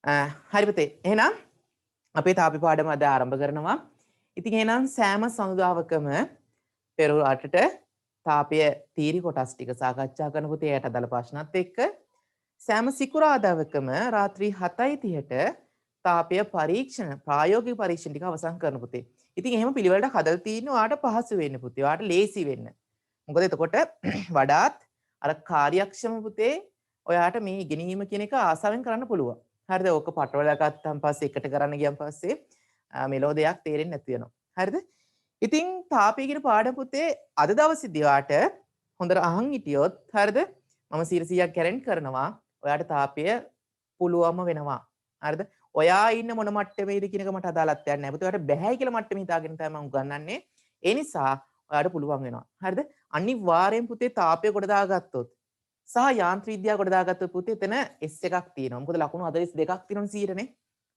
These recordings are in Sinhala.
හරි පුතේ. එහෙනම් අපේ තාපි පාඩම අද ආරම්භ කරනවා. ඉතින් එහෙනම් සෑම සඳුදාවකම පෙරවරු 8ට තාපය තීරි කොටස් ටික සාකච්ඡා කරන පුතේ එයට අදාළ ප්‍රශ්නත් එක්ක සෑම සිකුරාදාවකම රාත්‍රී 7:30ට තාපය පරීක්ෂණ ප්‍රායෝගික පරීක්ෂණ ටික අවසන් කරන පුතේ. ඉතින් එහෙම පිළිවෙලට හදලා තින්න ඔයාලට පහසු වෙන්න පුතේ. ඔයාලට ලේසි වෙන්න. මොකද එතකොට වඩාත් අර කාර්යක්ෂම පුතේ ඔයාට මේ ඉගෙනීම කියන එක ආසාවෙන් කරන්න පුළුවන්. හරිද? ඕක පටවලා ගත්තාන් පස්සේ එකට කරන්න ගියන් පස්සේ මෙලෝ දෙයක් තේරෙන්නේ නැති වෙනවා. හරිද? ඉතින් තාපී කියන පාඩම පුතේ අද දවසේදී ඔයාට හොඳට අහන් හිටියොත් හරිද? මම 100%ක් ගැරන්ටි කරනවා ඔයාට තාපය පුළුවන්ම වෙනවා. හරිද? ඔයා ඉන්න මොන මට්ටමේද කියන එක මට අදාළත් නැහැ. පුතේ ඔයාට බැහැයි කියලා මට්ටම හිතාගෙන තමයි මම උගන්වන්නේ. ඒ නිසා ඔයාට පුළුවන් වෙනවා. හරිද? අනිවාර්යෙන් පුතේ තාපය කොට දාගත්තොත් සහ යාන්ත්‍ර විද්‍යාව කොට දාගත්තොත් පුතේ එතන S එකක් තියෙනවා. මොකද ලකුණු 42ක් තියෙනවනේ 100නේ.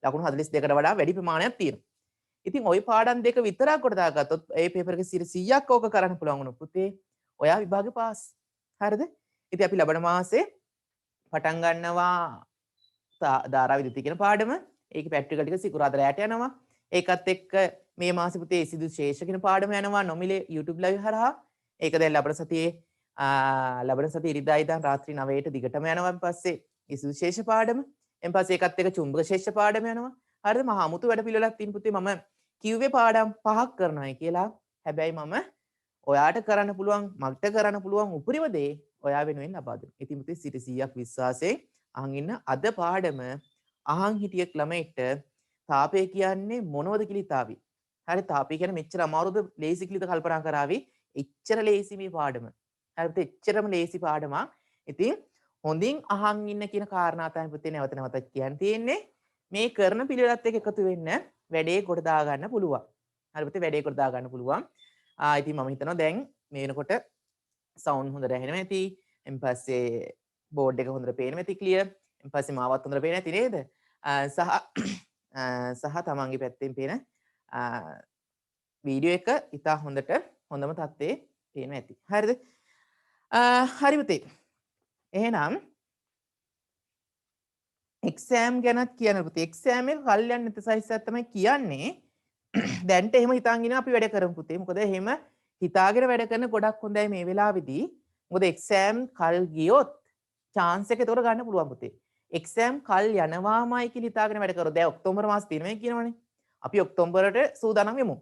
ලකුණු 42කට වඩා වැඩි ප්‍රමාණයක් තියෙනවා. ඉතින් ওই පාඩම් දෙක විතරක් කොට දාගත්තොත් ඒ පේපර් එක 100ක් ඕක කරන්න පුළුවන් වුණොත් පුතේ ඔයා විභාගේ පාස්. හරිද? ඉතින් අපි ලබන මාසේ පටන් ගන්නවා ධාරා විදුති කියන පාඩම. ඒකේ ප්‍රැක්ටිකල් ටික සිකුරාදා රැට යනවා. ඒකත් එක්ක මේ මාසෙ පුතේ සිදු ශේෂ කියන පාඩම යනවා නොමිලේ YouTube live හරහා. ඒක දැන් ලබන සතියේ ඉරිදා ඉඳන් රාත්‍රී 9ට දිගටම යනවා. පස්සේ සිදු ශේෂ පාඩම. එන් පස්සේ ඒකත් එක්ක චුම්බක ශේෂ පාඩම යනවා. හරිද? මහා අමුතු වැඩ පිළිවෙලක් තියෙන පුතේ මම කිව්වේ පාඩම් 5ක් කරනවායි කියලා. හැබැයි මම ඔයාට කරන්න පුළුවන් මට කරන්න පුළුවන් උපරිම දේ ඔයා වෙනුවෙන් ලබා දෙනවා. ඉතින් පුතේ 100ක් විශ්වාසයෙන් අහන් ඉන්න අද පාඩම අහන් හිටිය ළමයිට තාපය කියන්නේ මොනවද කියලා හිතාවි. හරි තාපය කියන්නේ මෙච්චර අමාරුද ලේසි කියලාද කල්පනා කරાવી. එච්චර ලේසි මේ පාඩම. හරිද? එච්චරම ලේසි පාඩමක්. ඉතින් හොඳින් අහන් ඉන්න කියන කාරණා තමයි පුතේ නැවත නැවතත් කියන්න තියෙන්නේ. මේ කරන පිළිවෙලත් එක්ක එකතු වෙන්න වැඩේ කොට දා ගන්න පුළුවන්. හරි පුතේ වැඩේ කොට දා ගන්න පුළුවන්. ඉතින් මම හිතනවා දැන් මේ වෙනකොට සවුන්ඩ් හොඳට ඇහෙනවා ඇති. ඊන් පස්සේ බෝඩ් එක හොඳට පේනවා ඇති ක්ලියර්. ඊන් පස්සේ මාවත් හොඳට පේනවා ඇති නේද? සහ තමන්ගේ පැත්තෙන් පේන වීඩියෝ එක ඉතා හොඳම තත්ත්වයේ පේනවා ඇති. හරිද? හරි පුතේ. එහෙනම් එක්සෑම් ගැනත් කියන්න පුතේ. එක්සෑම් එක කල් යන්නේ නැති සයිස් එකක් තමයි කියන්නේ. දැන්ට එහෙම හිතාගෙන ඉන්න අපි වැඩ කරමු පුතේ. මොකද එහෙම හිතාගෙන වැඩ කරන ගොඩක් හොඳයි මේ වෙලාවේදී. මොකද එක්සෑම් කල් ගියොත් chance එක ඒතකොට ගන්න පුළුවන් පුතේ. එක්සෑම් කල් යනවාමයි කියලා හිතාගෙන වැඩ කරොත් දැන් ඔක්තෝබර් මාස තියෙනවා කියනවනේ. අපි ඔක්තෝබරට සූදානම් වෙමු.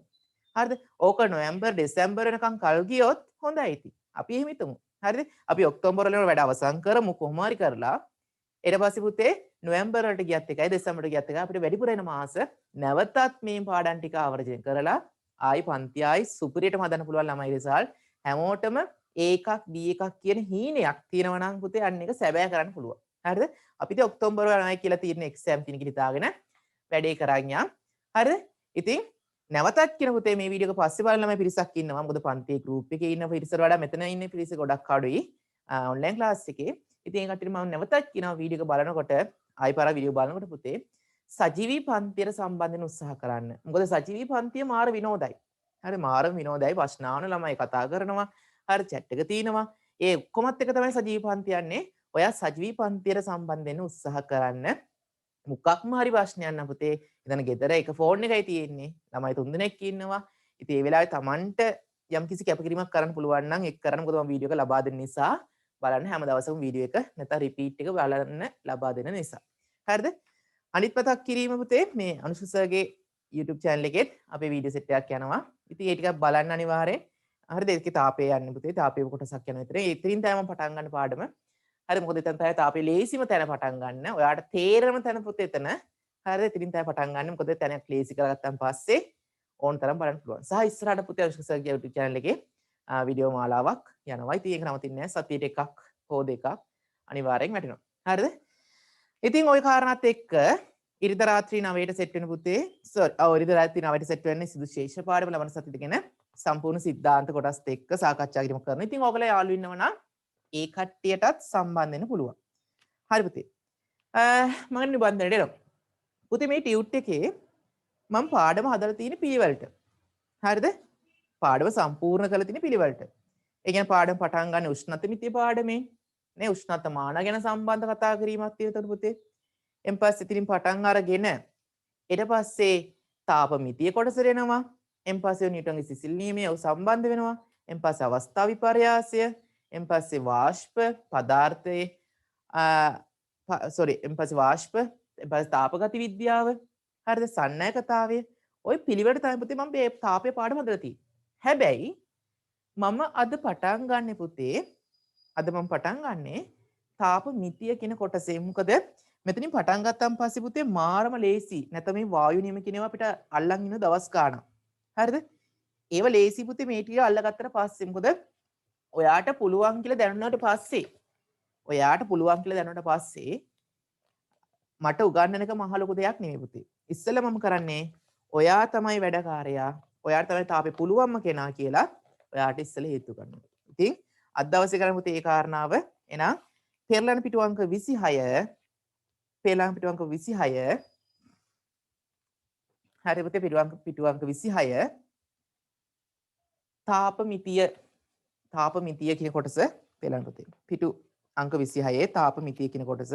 හරිද? ඕක නොවැම්බර් දෙසැම්බර් වෙනකන් කල් ගියොත් හොඳයි ඉතින්. අපි එහෙම හිතමු. හරිද? අපි ඔක්තෝබර් වල වැඩ අවසන් කරමු කොහොම හරි කරලා. ඊට පස්සේ පුතේ නොවැම්බර් වලට ගියත් එකයි දෙසැම්බරට ගියත් එකයි අපිට වැඩිපුර එන මාස නැවතත් මේ පාඩම් ටික ආවර්ජනය කරලා ආයි පන්ති ආයි සුපිරියටම හදන්න පුළුවන් ළමයි රිසල්ට් හැමෝටම A එකක් B එකක් කියන හීනයක් තියෙනවා නම් පුතේ අන්න එක සැබෑ කරන්න පුළුවන්. හරිද? අපිට ඔක්තෝබර් වල යනයි කියලා තියෙන එක්සෑම් කෙනෙක් හිතාගෙන වැඩේ කරන් යන්. හරිද? ඉතින් නැවතත් කියන පුතේ මේ වීඩියෝ එක පස්සේ බලන ළමයි පිරිසක් ඉන්නවා. මොකද පන්තියේ ගෲප් එකේ ඉන්න පිරිසට වඩා මෙතන ඉන්න පිරිස ගොඩක් අඩුයි. ඔන්ලයින් ක්ලාස් එකේ. ඉතින් ඒ කට්ටියට මම නැවතත් කියනවා වීඩියෝ එක බලනකොට ආයි පාරක් වීඩියෝ බලනකොට පුතේ සජීවී පන්තියට සම්බන්ධ වෙන්න උත්සාහ කරන්න. මොකද සජීවී පන්තිය මාර විනෝදයි. හරි මාර විනෝදයි ප්‍රශ්න අහන ළමයි කතා කරනවා. හරි chat එක තියෙනවා. ඒ ඔක්කොමත් එක තමයි සජීවී පන්තිය යන්නේ. ඔයා සජීවී පන්තියට සම්බන්ධ වෙන්න උත්සාහ කරන්න. මුක්ක්ම හරි ප්‍රශ්නයක් නෑ පුතේ. එතන ගෙදර එක ෆෝන් එකයි තියෙන්නේ. ළමයි 3 දෙනෙක් ඉන්නවා. ඉතින් ඒ වෙලාවේ Tamanට යම්කිසි කැපකිරීමක් කරන්න පුළුවන් නම් ඒක කරන්න. මොකද මම වීඩියෝ එක ලබා දෙන්න නිසා බලන්න හැම දවසම වීඩියෝ එක නැත්නම් රිපීට් එක බලන්න ලබා දෙන නිසා. හරිද? අනිත් මතක් කිරීම පුතේ මේ අනුෂ සර්ගේ YouTube channel එකෙත් අපේ වීඩියෝ සෙට් එකක් යනවා. ඉතින් ඒ ටිකක් බලන්න අනිවාර්යෙන්. හරිද? ඒකේ තාපේ යන්නේ පුතේ. තාපේ කොටසක් යනවා විතරේ. ඒතරින් තමයි මම පටන් ගන්න පාඩම. හරි මොකද එතන තමයි තාපේ ලේසිම තැන පටන් ගන්න. ඔයාට තේරෙන තැන පුතේ එතන. හරිද? එතනින් තමයි පටන් ගන්න. මොකද තැනක් ලේසි කරගත්තාන් පස්සේ ඕන තරම් බලන්න පුළුවන්. සහ ඉස්සරහට පුතේ අනුෂ සර්ගේ YouTube channel එකේ වීඩියෝ මාලාවක් යනවා. ඉතින් ඒක නවතින්නේ නැහැ. සතියට එකක් හෝ දෙකක් අනිවාර්යෙන් වැටෙනවා. හරිද? ඉතින් ওই කාරණාත් එක්ක ඉරිදා රාත්‍රී 9ට සෙට් වෙන පුතේ ඉරිදා රාත්‍රී 9ට සෙට් වෙන්නේ සිදු ශේෂ පාඩම ලබන සතියේදී ගැන සම්පූර්ණ සිද්ධාන්ත කොටස් එක්ක සාකච්ඡා කිරීම කරනවා. ඉතින් ඔයගොල්ලෝ යාළු ඉන්නව නම් ඒ කට්ටියටත් සම්බන්ධ වෙන්න පුළුවන්. හරි පුතේ. මම නිබන්ධනයට එනවා. පුතේ මේ ටියුට් එකේ මම පාඩම හදලා තියෙන පිළිවෙලට. හරිද? පාඩම සම්පූර්ණ කරලා තියෙන පිළිවෙලට. ඒ කියන්නේ පාඩම පටන් ගන්න උෂ්ණත මිතිය පාඩමේ නේ උෂ්ණත මාන ගැන සම්බන්ධ කතා කිරීමක් තියෙනවා පුතේ. එන් පස්සේ ඉතින් පටන් අරගෙන ඊට පස්සේ තාප මිතිය කොටසට එනවා. එන් පස්සේ නිව්ටන්ගේ සිසිල් නියමය සම්බන්ධ වෙනවා. එන් පස්සේ අවස්ථා විපර්යාසය, එන් පස්සේ වාෂ්ප පදාර්ථයේ එන් පස්සේ වාෂ්ප, එන් පස්සේ තාප ගති විද්‍යාව, හරිද? සන්නයකතාවය. ওই පිළිවෙලට තමයි පුතේ මම මේ තාපයේ පාඩම හදලා තියෙන්නේ. හැබැයි මම අද පටන් ගන්න පුතේ මම පටන් ගන්නේ තාප මිතිය කියන කොටසේ. මොකද මෙතනින් පටන් ගත්තාන් පස්සේ පුතේ මාරම ලේසි. නැත්නම් මේ වායු නියම කියනවා අපිට අල්ලන් ඉන්න දවස් ගාණක්. හරිද? ඒව ලේසි පුතේ මේ ටික අල්ලගත්තට පස්සේ මොකද ඔයාට පුළුවන් කියලා දැනුණාට පස්සේ මට උගන්නන එක මහ ලොකු දෙයක් නෙමෙයි පුතේ. ඉස්සෙල්ලා මම කරන්නේ ඔයා තමයි වැඩකාරයා. ඔයාට තමයි තාපේ පුළුවන්ම කෙනා කියලා ඔයාට ඉස්සෙල්ලා හේතු ගන්නවා. ඉතින් අද දවසේ කරමු පුතේ ඒ කාරණාව. එහෙනම් පෙරළන පිටු අංක 26 හරි පුතේ පිටු අංක 26 තාප මිතිය කියන කොටස පෙරළන පුතේ. පිටු අංක 26 තාප මිතිය කියන කොටස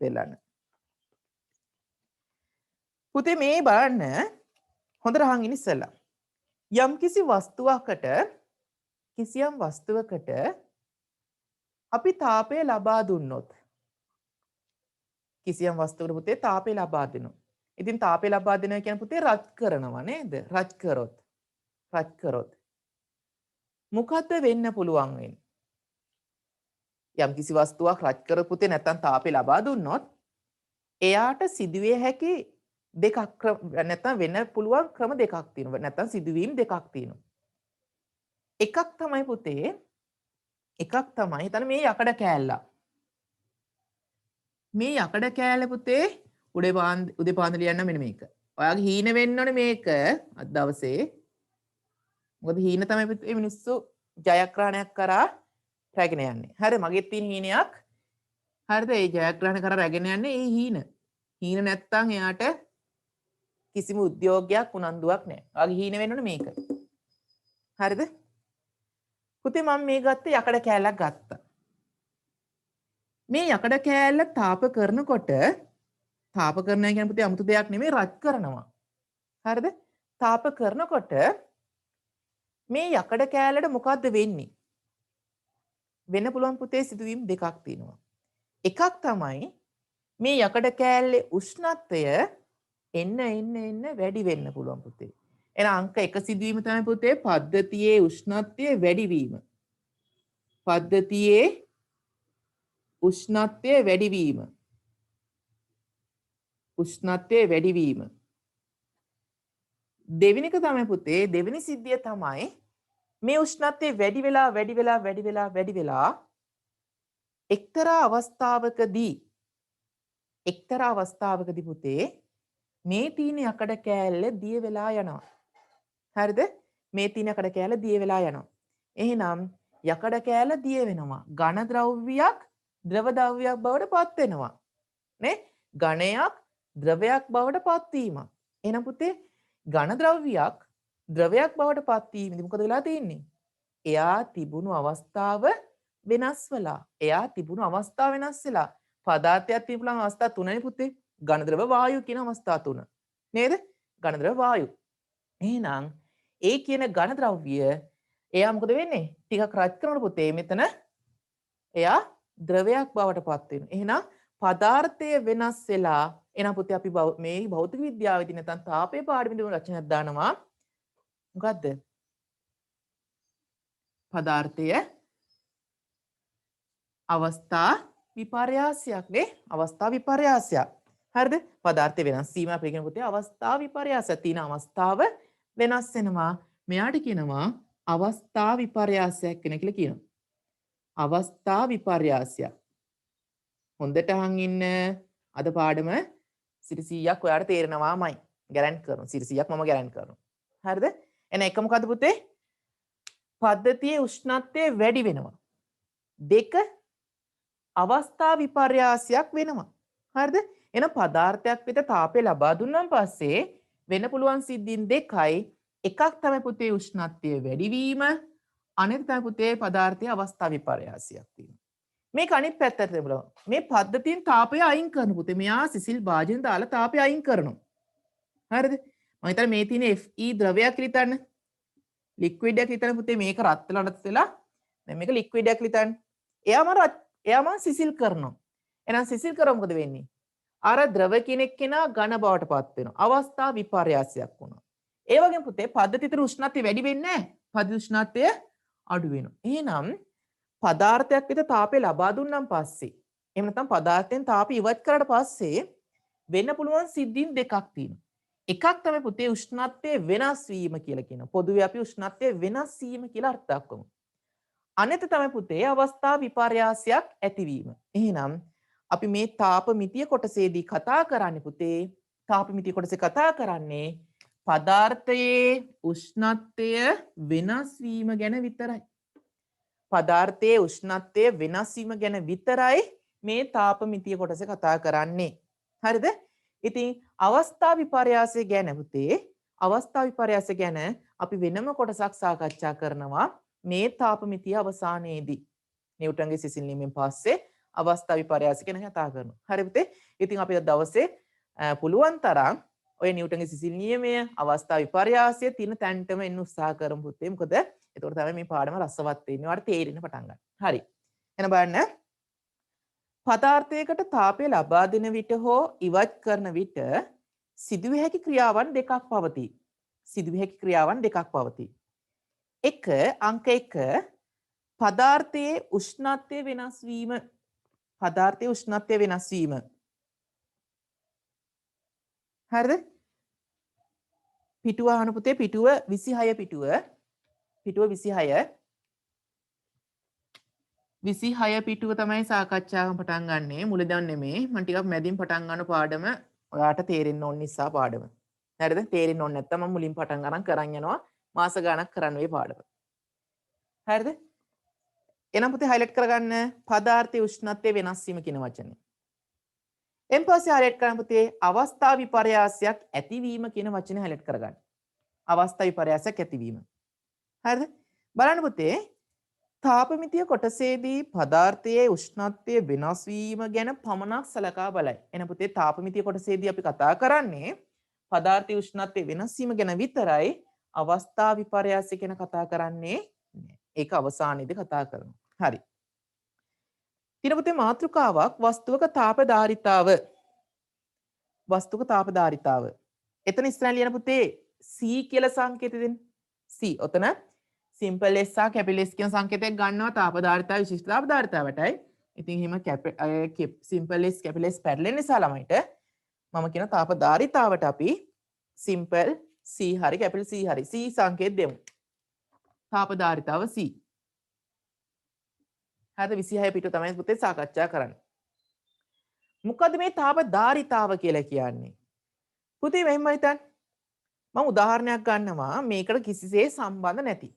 පෙරළන. පුතේ මේ බලන්න හොඳට අහන් ඉන්න ඉස්සෙල්ලා. කිසියම් වස්තුවකට අපි තාපය ලබා දුන්නොත් කිසියම් වස්තුවකට පුතේ තාපය ලබා දෙනවා. ඉතින් තාපය ලබා දෙනවා කියන්නේ පුතේ රත් කරනවා නේද? රත් කරොත් මොකද්ද වෙන්න පුළුවන් වෙන්නේ? යම් කිසි වස්තුවක් රත් කරපු පුතේ නැත්තම් තාපය ලබා දුන්නොත් එයාට සිදුවේ හැකි නැත්තම් වෙන්න පුළුවන් ක්‍රම දෙකක් තියෙනවා. නැත්තම් සිදුවීම් දෙකක් තියෙනවා. එකක් තමයි හිතන්න මේ යකඩ කෑල්ල. මේ යකඩ කෑල්ල පුතේ උදේ පාන්දර ලියන්න මෙන්න මේක. ඔයාගේ හීන වෙන්න ඕනේ මේක අද දවසේ. මොකද හීන තමයි පුතේ මිනිස්සු ජයග්‍රහණයක් කරා රැගෙන යන්නේ. හරි මගෙත් තියෙන හීනයක්. හරිද? ඒ ජයග්‍රහණ කරා රැගෙන යන්නේ ඒ හීන. හීන නැත්තම් එයාට කිසිම උද්‍යෝගයක් උනන්දුවක් නැහැ. ඔයාගේ හීන වෙන්න ඕනේ මේක. හරිද? පුතේ මම මේ ගත්ත යකඩ කෑල්ලක් ගත්තා. මේ යකඩ කෑල්ල තාප කරනවා කියන්නේ පුතේ 아무තු දෙයක් නෙමෙයි රත් කරනවා. හරිද? තාප කරනකොට මේ යකඩ කෑල්ලට මොකද්ද වෙන්නේ? වෙන්න පුළුවන් පුතේ සිදුවීම් දෙකක් තියෙනවා. එකක් තමයි මේ යකඩ කෑල්ලේ උෂ්ණත්වය එන්න වැඩි වෙන්න පුළුවන් පුතේ. එහෙනම් අංක 1 සිදුවීම තමයි පුතේ පද්ධතියේ උෂ්ණත්වය වැඩිවීම. දෙවෙනි එක තමයි පුතේ දෙවෙනි සිද්ධිය තමයි මේ උෂ්ණත්වය වැඩි වෙලා එක්තරා අවස්ථාවකදී පුතේ මේ තීන යකඩ කෑල්ල දිය වෙලා යනවා. හරිද? මේ තීන යකඩ කෑල්ල දිය වෙලා යනවා. එහෙනම් යකඩ කෑල්ල දිය වෙනවා. ඝන ද්‍රව්‍යයක් ද්‍රව ද්‍රව්‍යයක් බවට පත් වෙනවා. නේ? ඝණයක් ද්‍රවයක් බවට පත්වීම. එහෙනම් පුතේ ඝන ද්‍රව්‍යයක් ද්‍රවයක් බවට පත්වීමදී මොකද වෙලා තියෙන්නේ? එයා තිබුණු අවස්ථාව වෙනස් වෙලා. පදාර්ථයක් තිබුණා අවස්ථා තුනනේ පුතේ. ඝන ද්‍රව වායු කියන අවස්ථා තුන. නේද? ඝන ද්‍රව වායු. එහෙනම් ඒ කියන ඝන ද්‍රව්‍ය එයා මොකද වෙන්නේ? ටිකක් රත් කරනකොට පුතේ මෙතන එයා ද්‍රවයක් බවට පත් වෙනවා. එහෙනම් පදාර්ථය වෙනස් වෙලා එහෙනම් පුතේ අපි මේ භෞතික විද්‍යාවේදී නැත්නම් තාපයේ පාඩමේදී රචනයක් දානවා. මොකද්ද? පදාර්ථය අවස්ථා විපර්යාසයක් නේ. අවස්ථා විපර්යාසයක්. හරිද? පදාර්ථය වෙනස් වීම අපි කියන පුතේ අවස්ථා විපර්යාසයක්. තියෙන අවස්ථාව වෙනස් වෙනවා. මෙයාට කියනවා අවස්ථා විපර්යාසයක් වෙන කියලා කියනවා. අවස්ථා විපර්යාසයක්. හොඳට අහන් ඉන්න. අද පාඩම 100ක් ඔයාලට තේරෙනවාමයි. ගැරන්ටි කරනවා. 100ක් මම ගැරන්ටි කරනවා. හරිද? එහෙනම් එක මොකද්ද පුතේ? පද්ධතියේ උෂ්ණත්වය වැඩි වෙනවා. දෙක අවස්ථා විපර්යාසයක් වෙනවා. හරිද? එහෙනම් පදාර්ථයක් විතර තාපය ලබා දුන්නාන් පස්සේ වෙන්න පුළුවන් සිද්ධීන් දෙකයි. එකක් තමයි පුතේ උෂ්ණත්වය වැඩිවීම. අනෙක තමයි පුතේ පදාර්ථයේ අවස්ථා විපර්යාසයක් තියෙනවා. මේක අනිත් පැත්තට බලමු. මේ පද්ධතියෙන් තාපය අයින් කරන පුතේ. මෙයා සිසිල් භාජන දාලා තාපය අයින් කරනවා. හරිද? මම හිතන්නේ මේ තියෙන Fe ද්‍රවයක් හිතන්න. ලික්විඩ් එකක් හිතන්න පුතේ. මේක රත් වෙලා රත් වෙලා දැන් මේක ලික්විඩ් එකක් හිතන්න. එයාම සිසිල් කරනවා. එහෙනම් සිසිල් කරා මොකද වෙන්නේ? අර ද්‍රව කෙනා ඝන බවට පත් වෙනවා. අවස්ථා විපර්යාසයක් වුණා. ඒ වගේම පුතේ පද්ධතිතර උෂ්ණත්වය වැඩි වෙන්නේ නැහැ. පද්ධති උෂ්ණත්වය අඩු වෙනවා. එහෙනම් පදාර්ථයක් විතර තාපය ලබා දුන්නාන් පස්සේ එහෙම නැත්නම් පදාර්ථයෙන් තාපය ඉවත් කරාට පස්සේ වෙන්න පුළුවන් සිද්ධීන් දෙකක් තියෙනවා. එකක් තමයි පුතේ උෂ්ණත්වයේ වෙනස් වීම කියලා කියනවා. පොදුවේ අපි උෂ්ණත්වයේ වෙනස් වීම කියලා අර්ථ දක්වමු. අනෙත තමයි පුතේ අවස්ථා විපර්යාසයක් ඇතිවීම. එහෙනම් අපි මේ තාප මිතිය කොටසේදී කතා කරන්නේ පුතේ තාප මිතිය කොටසේ කතා කරන්නේ පදාර්ථයේ උෂ්ණත්වය වෙනස් වීම ගැන විතරයි. පදාර්ථයේ උෂ්ණත්වය වෙනස් වීම ගැන විතරයි මේ තාප මිතිය කොටසේ කතා කරන්නේ. හරිද? ඉතින් අවස්ථා විපර්යාසය ගැන පුතේ අවස්ථා විපර්යාසය ගැන අපි වෙනම කොටසක් සාකච්ඡා කරනවා මේ තාප මිතිය අවසානයේදී. නිව්ටන්ගේ සිසිල් නියමයෙන් පස්සේ අවස්ථා විපර්යාසය ගැන කතා කරනවා. හරි පුතේ? ඉතින් අපි අද දවසේ පුළුවන් තරම් ඔය නිව්ටන්ගේ සිසිල් නියමය අවස්ථා විපර්යාසය තියෙන තැනටම එන්න උත්සාහ කරමු පුතේ. මොකද එතකොට තමයි මේ පාඩම රසවත් වෙන්නේ. ඔයාලට තේරෙන්න පටන් ගන්න. හරි. එහෙනම් බලන්න. පදාර්ථයකට තාපය ලබා දෙන විට හෝ ඉවත් කරන විට සිදුවිය හැකි ක්‍රියාවන් දෙකක් පවතී. සිදුවිය හැකි ක්‍රියාවන් දෙකක් පවතී. එක අංක 1 පදාර්ථයේ උෂ්ණත්වය වෙනස් වීම. පදාර්ථයේ උෂ්ණත්වය වෙනස් වීම. හරිද? පිටුව අහන පුතේ පිටුව 26 පිටුව 26 පිටුව තමයි සාකච්ඡාව පටන් ගන්නෙ. මුලදන් නෙමේ. මම ටිකක් මැදින් පටන් ගන්න පාඩම ඔයාට තේරෙන්න ඕන නිසා පාඩම. හරිද? තේරෙන්න ඕන නැත්තම් මම මුලින් පටන් ගන්න කරන් යනවා. මාස ගාණක් කරන්න මේ පාඩම. හරිද? එහෙනම් පුතේ හයිලයිට් කරගන්න පදාර්ථයේ උෂ්ණත්වය වෙනස් වීම කියන වචනේ. එන් පස්සේ හයිලයිට් කරන්න පුතේ අවස්ථා විපර්යාසයක් ඇතිවීම කියන වචනේ හයිලයිට් කරගන්න. අවස්ථා විපර්යාසයක් ඇතිවීම. හරිද? බලන්න පුතේ තාපමිතිය කොටසේදී පදාර්ථයේ උෂ්ණත්වය වෙනස් වීම ගැන පමණක් සලකා බලයි. එහෙනම් පුතේ තාපමිතිය කොටසේදී අපි කතා කරන්නේ පදාර්ථයේ උෂ්ණත්වය වෙනස් වීම ගැන විතරයි. අවස්ථා විපර්යාසය ගැන කතා කරන්නේ නැහැ. ඒක අවසානයේදී කතා කරනවා. හරි. ඊට පුතේ මාතෘකාවක් වස්තුවක තාපධාරිතාව. වස්තුවක තාපධාරිතාව. එතන ඉස්සරහින් ලියන පුතේ C කියලා සංකේතය දෙන්න. C. ඔතන සිම්පල් S සහ කැපිටල් S කියන සංකේතයක් ගන්නවා තාපධාරිතාව විශිෂ්ට තාපධාරිතාවටයි. ඉතින් එහෙම සිම්පල් S කැපිටල් S පැටලෙන නිසා ළමයිට මම කියන තාපධාරිතාවට අපි සිම්පල් C හරි කැපිටල් C හරි C සංකේත දෙමු. තාපධාරිතාව C. හරිද? 26 පිටු තමයි පුතේ සාකච්ඡා කරන්නේ. මොකද්ද මේ තාපධාරිතාව කියලා කියන්නේ? පුතේ මෙහෙම හිතන්න. මම උදාහරණයක් ගන්නවා මේකට කිසිසේ සම්බන්ධ නැති.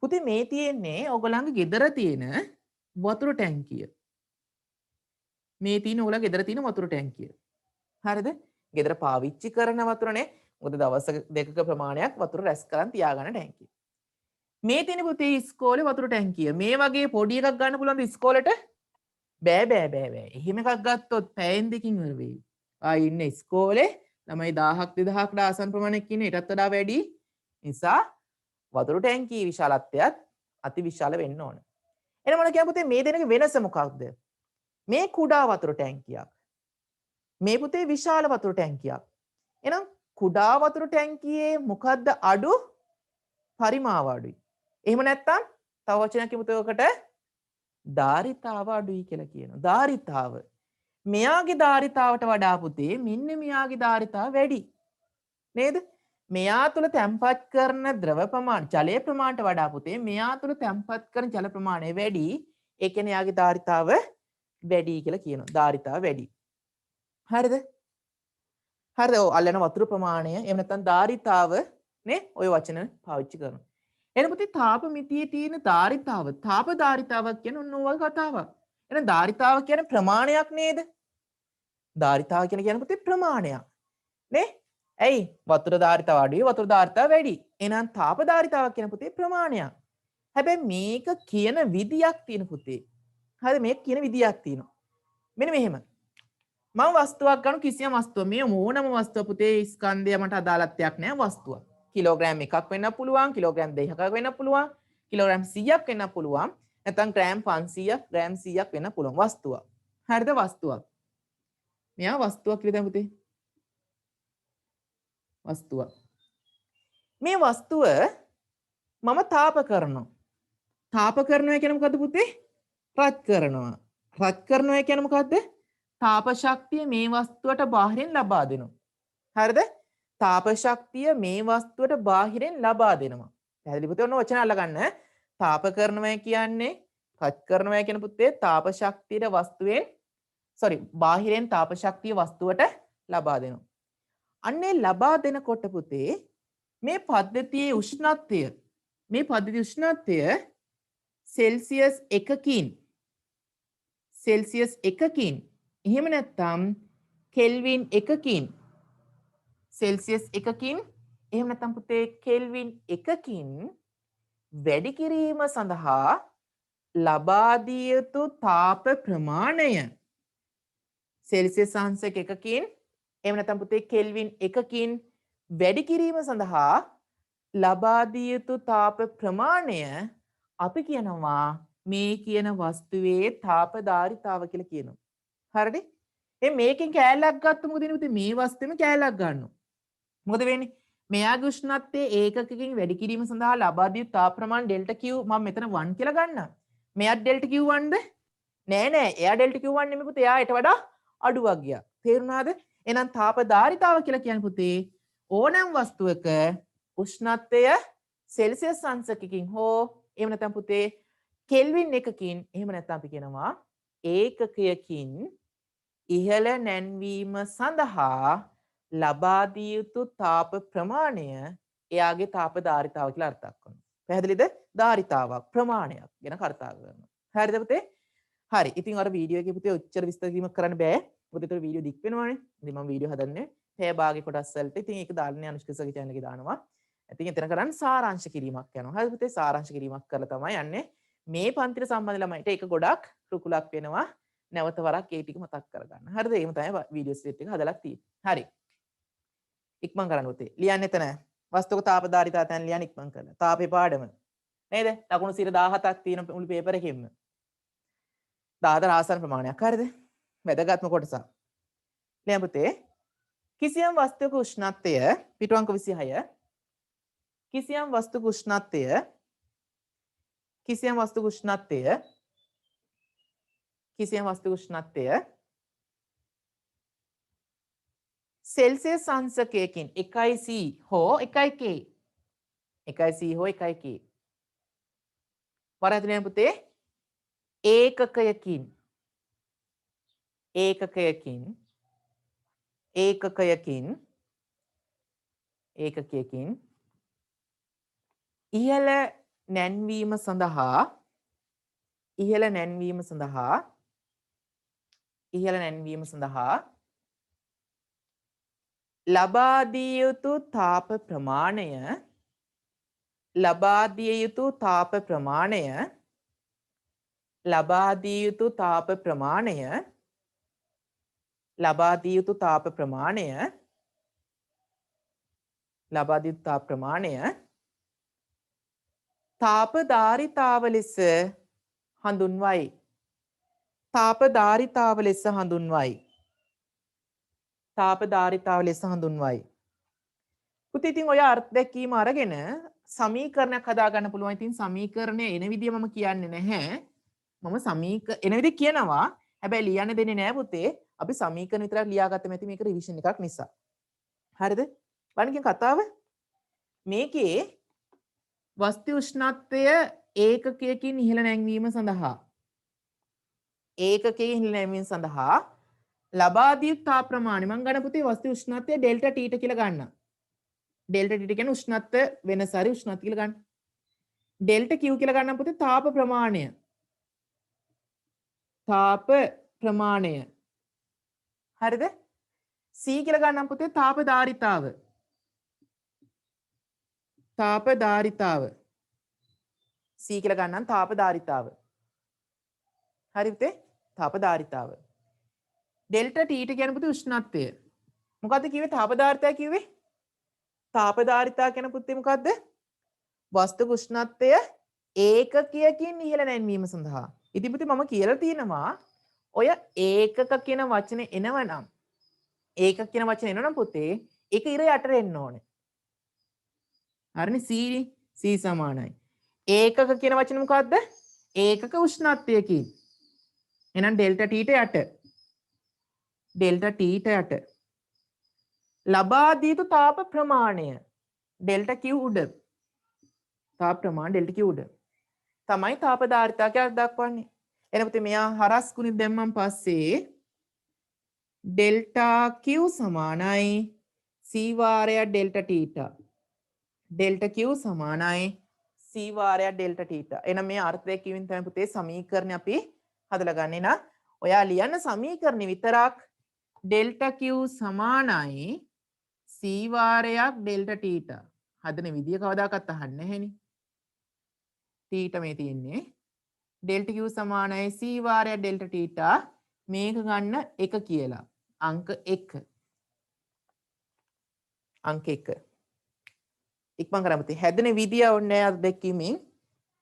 පුතේ මේ තියෙන්නේ ඔයගලන්ගේ ගෙදර තියෙන වතුර ටැංකිය. මේ තියෙන ඔයගලගේ ගෙදර තියෙන වතුර ටැංකිය. හරිද? ගෙදර පාවිච්චි කරන වතුරනේ. මොකද දවස් දෙකක ප්‍රමාණයක් වතුර රැස් කරන් තියාගන්න ටැංකිය. මේ තියෙන පුතේ ඉස්කෝලේ වතුර ටැංකිය. මේ වගේ පොඩි එකක් ගන්න පුළුවන්ද ඉස්කෝලේට? බෑ. එහෙම එකක් ගත්තොත් පැයෙන් දෙකින් ඉවර වෙයි. ආයි ඉන්නේ ඉස්කෝලේ ළමයි 1000ක් 2000කට ආසන්න ප්‍රමාණයක් ඉන්නේ. ඊටත් වඩා වැඩි. නිසා වතුර ටැංකියේ විශාලත්වයත් අති විශාල වෙන්න ඕන. එහෙනම් මම කියමු පුතේ මේ දෙනක වෙනස මොකක්ද? මේ කුඩා වතුර ටැංකියක්. මේ පුතේ විශාල වතුර ටැංකියක්. එහෙනම් කුඩා වතුර ටැංකියේ මොකද්ද අඩු? පරිමාව අඩුයි. එහෙම නැත්නම් තව වචනයක් කියමුත් ඔකට ධාරිතාව අඩුයි කියලා කියනවා. ධාරිතාව. මෙයාගේ ධාරිතාවට වඩා පුතේ මෙන්න මෙයාගේ ධාරිතාව වැඩි. නේද? මෙයා තුල තැම්පත් කරන ද්‍රව ප්‍රමාණය, ජලයේ ප්‍රමාණයට වඩා පුතේ මෙයා තුල තැම්පත් කරන ජල ප්‍රමාණය වැඩි. ඒ කියන්නේ එයාගේ ධාරිතාව වැඩි කියලා කියනවා. ධාරිතාව වැඩි. හරිද? හරිද? ඔව් අල්ලන වතුර ප්‍රමාණය එහෙම නැත්නම් ධාරිතාව නේ ඔය වචන පාවිච්චි කරනවා. එහෙනම් පුතේ තාප මිතියේ තියෙන ධාරිතාව, තාප ධාරිතාවක් කියන ඔන්න ඔය කතාවක්. එහෙනම් ධාරිතාව කියන්නේ ප්‍රමාණයක් නේද? ධාරිතාව කියන්නේ පුතේ ප්‍රමාණයක්. නේ? ඇයි? වතුර ධාරිතාව අඩුයි, වතුර ධාරිතාව වැඩි. එහෙනම් තාප ධාරිතාවක් කියන පුතේ ප්‍රමාණයක්. හැබැයි මේක කියන විදියක් තියෙන පුතේ. හරි මේ කියන විදියක් තියෙනවා. මෙන්න මෙහෙම. මම වස්තුවක් ගන්න කිසියම් වස්තුවක් මේ ඕනම වස්තුව පුතේ ස්කන්ධය මට අදාළත්වයක් නැහැ වස්තුවක්. කිලෝග්‍රෑම් එකක් වෙන්න පුළුවන්, කිලෝග්‍රෑම් දෙකක් වෙන්න පුළුවන්, කිලෝග්‍රෑම් 100ක් වෙන්න පුළුවන්, නැත්නම් ග්‍රෑම් 500ක්, ග්‍රෑම් 100ක් වෙන්න පුළුවන් වස්තුවක්. හරිද වස්තුවක්. මෙයා වස්තුවක් කියලා දැන් පුතේ. වස්තුවක්. මේ වස්තුව මම තාප කරනවා. තාප කරනවා කියන්නේ මොකද්ද පුතේ? රත් කරනවා. රත් කරනවා කියන්නේ මොකද්ද? තාප ශක්තිය මේ වස්තුවට බාහිරින් ලබා දෙනවා. හරිද? තාප ශක්තිය මේ වස්තුවට බාහිරින් ලබා දෙනවා. පැහැදිලි පුතේ ඔන්න වචන අල්ලගන්න. තාප කරනවා කියන්නේ රත් කරනවා කියන පුතේ තාප ශක්තියට වස්තුවෙන් බාහිරෙන් තාප ශක්තිය වස්තුවට ලබා දෙනවා. අන්නේ ලබා දෙනකොට පුතේ මේ පද්ධතියේ උෂ්ණත්වය සෙල්සියස් 1කින් එහෙම නැත්නම් කෙල්වින් 1කින් සෙල්සියස් 1කින් එහෙම නැත්නම් පුතේ කෙල්වින් 1කින් වැඩි කිරීම සඳහා ලබා දිය යුතු තාප ප්‍රමාණය සෙල්සියස් අංශක 1කින් එහෙම නැත්නම් පුතේ කෙල්වින් 1කින් වැඩි කිරීම සඳහා ලබා දිය යුතු තාප ප්‍රමාණය අපි කියනවා මේ කියන වස්තුවේ තාපධාරිතාව කියලා කියනවා. හරිද? මේකෙන් කෑල්ලක් ගත්තොත් මොකද වෙන්නේ පුතේ? මේ වස්තුවේම කෑල්ලක් ගන්නවා. මොකද වෙන්නේ? මෙයාගේ උෂ්ණත්වයේ ඒකකකින් වැඩි කිරීම සඳහා ලබා දිය යුතු තාප ප්‍රමාණය ඩෙල්ටා Q මම මෙතන 1 කියලා ගන්නවා. මෙයාත් ඩෙල්ටා Q1ද? නෑ. එයා ඩෙල්ටා Q1 නෙමෙයි පුතේ. එයා ඊට වඩා අඩුවක් ගියා. තේරුණාද? එහෙනම් තාපධාරිතාව කියලා කියන්නේ පුතේ ඕනෑම වස්තුවක උෂ්ණත්වය සෙල්සියස් අංශකකින් හෝ එහෙම නැත්නම් පුතේ කෙල්වින් එකකින් එහෙම නැත්නම් අපි කියනවා ඒකකයකින් ඉහළ නැන්වීම සඳහා ලබා දිය යුතු තාප ප්‍රමාණය එයාගේ තාපධාරිතාව කියලා අර්ථයක් කරනවා. පැහැදිලිද? ධාරිතාවක් ප්‍රමාණයක් ගැන කතා කරනවා. හරිද පුතේ? හරි. ඉතින් අර වීඩියෝ එකේ පුතේ ඔච්චර විස්තර කිරීමක් කරන්න බෑ. මොකද ඒතර වීඩියෝ දික් වෙනවනේ. ඉතින් මම වීඩියෝ හදන්නේ පැය භාගයේ කොටස් වලට. ඉතින් ඒක දාන්නේ අනුෂ්කසගේ channel එකේ දානවා. ඉතින් එතන කරන්නේ සාරාංශ කිරීමක් යනවා. හරි පුතේ සාරාංශ කිරීමක් කරලා තමයි යන්නේ. මේ පන්තිට සම්බන්ධ ළමයිට ඒක ගොඩක් රුකුලක් වෙනවා. නැවත වරක් ඒ ටික මතක් කරගන්න. හරිද? එහෙම තමයි වීඩියෝ සෙට් එක හදලා තියෙන්නේ. හරි. ඉක්මන් කරන්න පුතේ. ලියන්න එතන. වස්තුක තාපධාරිතා තැන් ලියන්න ඉක්මන් කරලා. තාපේ පාඩම. නේද? ලකුණු 17ක් තියෙන මුළු පේපර් එකෙම. 10 ආසන ප්‍රමාණයක්. හරිද? වැදගත්ම කොටසක්. ලියන්න පුතේ. කිසියම් වස්තුවක උෂ්ණත්වය පිටු අංක 26 කිසියම් වස්තුක උෂ්ණත්වය සෙල්සියස් අංශකයකින් 1C හෝ 1K 1C හෝ 1K වරදිනේ පුතේ ඒකකයකින් ඉහළ නැන්වීම සඳහා ලබා දිය යුතු තාප ප්‍රමාණය තාපධාරිතාව ලෙස හඳුන්වයි. පුතේ ඉතින් ඔය අර්ථ දැක්වීම අරගෙන සමීකරණයක් හදාගන්න පුළුවන්. ඉතින් සමීකරණය එන විදිය මම කියන්නේ නැහැ. මම එන විදිය කියනවා. හැබැයි ලියන්න දෙන්නේ නැහැ පුතේ. අපි සමීකරණ විතරක් ලියාගත්තම ඇති මේක රිවිෂන් එකක් නිසා. හරිද? බලන්න කතාව. මේකේ වස්තු උෂ්ණත්වය ඒකකයකින් ඉහළ නැංවීම සඳහා ලබා දිය යුතු තාප ප්‍රමාණය මම ගන්න පුතේ වස්තු උෂ්ණත්වය ඩෙල්ටා T කියලා ගන්න. ඩෙල්ටා T කියන්නේ උෂ්ණත්ව වෙනස හරි උෂ්ණත්ව කියලා ගන්න. ඩෙල්ටා Q කියලා ගන්නම් පුතේ තාප ප්‍රමාණය. හරිද? C කියලා ගන්නම් පුතේ තාපධාරිතාව. C කියලා ගන්නම් තාපධාරිතාව. හරි පුතේ තාපධාරිතාව. ඩෙල්ටා ටීට කියන පුතේ උෂ්ණත්වය. මොකද්ද කිව්වේ තාපධාරිතාව කිව්වේ? තාපධාරිතාව කියන පුතේ මොකද්ද? වස්තු උෂ්ණත්වය ඒකකයකින් ඉහළ නැංවීම සඳහා. ඉතින් පුතේ මම කියලා තියෙනවා ඔය ඒකක කියන වචනේ එනවනම් ඒකක කියන වචනේ එනවනම් පුතේ ඒක ඉර යටට එන්න ඕනේ. හරිනේ C සමානයි. ඒකක කියන වචනේ මොකද්ද? ඒකක උෂ්ණත්වයකින්. එහෙනම් ඩෙල්ටා Tට යට. ඩෙල්ටා Tට යට. ලබා දී යුතු තාප ප්‍රමාණය ඩෙල්ටා Q උඩ. තාප ප්‍රමාණය ඩෙල්ටා Q උඩ. තමයි තාපධාරිතාව කියලා දක්වන්නේ. එහෙනම් පුතේ මෙයා හරස් ගුණෙ දැම්මන් පස්සේ ඩෙල්ටා Q සමානයි C වාරයක් ඩෙල්ටා තීටා. ඩෙල්ටා Q සමානයි C වාරයක් ඩෙල්ටා තීටා. එහෙනම් මේ අර්ථය කියමින් තමයි පුතේ සමීකරණය අපි හදලා ගන්න. එහෙනම් ඔයා ලියන්න සමීකරණය විතරක් ඩෙල්ටා Q සමානයි C වාරයක් ඩෙල්ටා තීටා. හදන විදිය කවදාකවත් අහන්නේ නැහෙනි. තීටා මේ තියෙන්නේ ඩෙල්ටා Q සමානයි C වාරයක් ඩෙල්ටා තීටා මේක ගන්න 1 කියලා. අංක 1. අංක 1. ඉක්මන් කරමු පුතේ. හැදෙන විදිය ඕනේ අර්ධකීමෙන්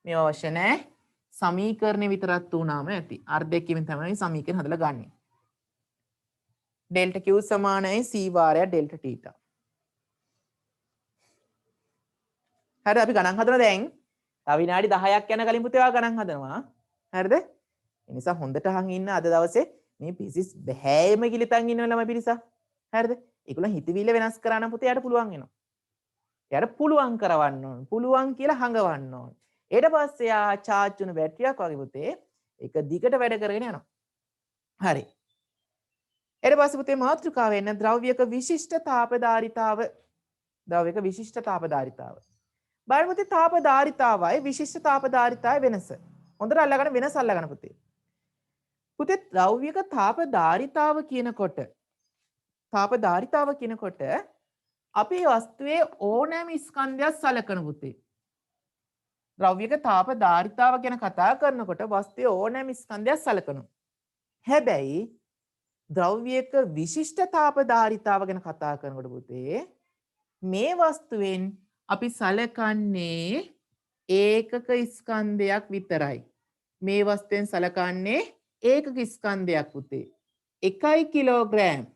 මේ අවශ්‍ය නැහැ. සමීකරණේ විතරක් තුනම ඇති. අර්ධකීමෙන් තමයි සමීකරණ හදලා ගන්නෙ. ඩෙල්ටා Q සමානයි C වාරයක් ඩෙල්ටා තීටා. හරි අපි ගණන් හදලා දැන් තව විනාඩි 10ක් යන කලින් පුතේ ඔයා ගණන් හදනවා. හරිද? ඒ නිසා හොඳට අහන් ඉන්න අද දවසේ මේ පිසිස් බෑයම කිලිතන් ඉන්න ළමයි පිරිසක්. හරිද? ඒගොල්ලන් හිතවිල්ල වෙනස් කරා නම් පුතේ යාට පුළුවන් වෙනවා. යාට පුළුවන් කරවන්න ඕන. පුළුවන් කියලා හංගවන්න ඕන. ඊට පස්සේ යා charge වුණ බැටරියක් වගේ පුතේ ඒක දිගට වැඩ කරගෙන යනවා. හරි. ඊට පස්සේ පුතේ මාතෘකාව වෙන ද්‍රව්‍යක විශිෂ්ට තාපධාරිතාව. ද්‍රව්‍යක විශිෂ්ට තාපධාරිතාව. බලමු පුතේ තාපධාරිතාවයි විශිෂ්ට තාපධාරිතාවයි වෙනස. හොඳට අල්ලගන්න වෙනස අල්ලගන්න පුතේ. පුතේ ද්‍රව්‍යක තාපධාරිතාව කියනකොට අපේ වස්තුවේ ඕනෑම ස්කන්ධයක් සලකන පුතේ. ද්‍රව්‍යක තාපධාරිතාව ගැන කතා කරනකොට වස්තුවේ ඕනෑම ස්කන්ධයක් සලකනවා. හැබැයි ද්‍රව්‍යක විශිෂ්ට තාපධාරිතාව ගැන කතා කරනකොට පුතේ මේ වස්තුවෙන් අපි සලකන්නේ ඒකක ස්කන්ධයක් විතරයි. මේ වස්තුවෙන් සලකන්නේ ඒකක ස්කන්ධයක් පුතේ. 1 කිලෝග්‍රෑම්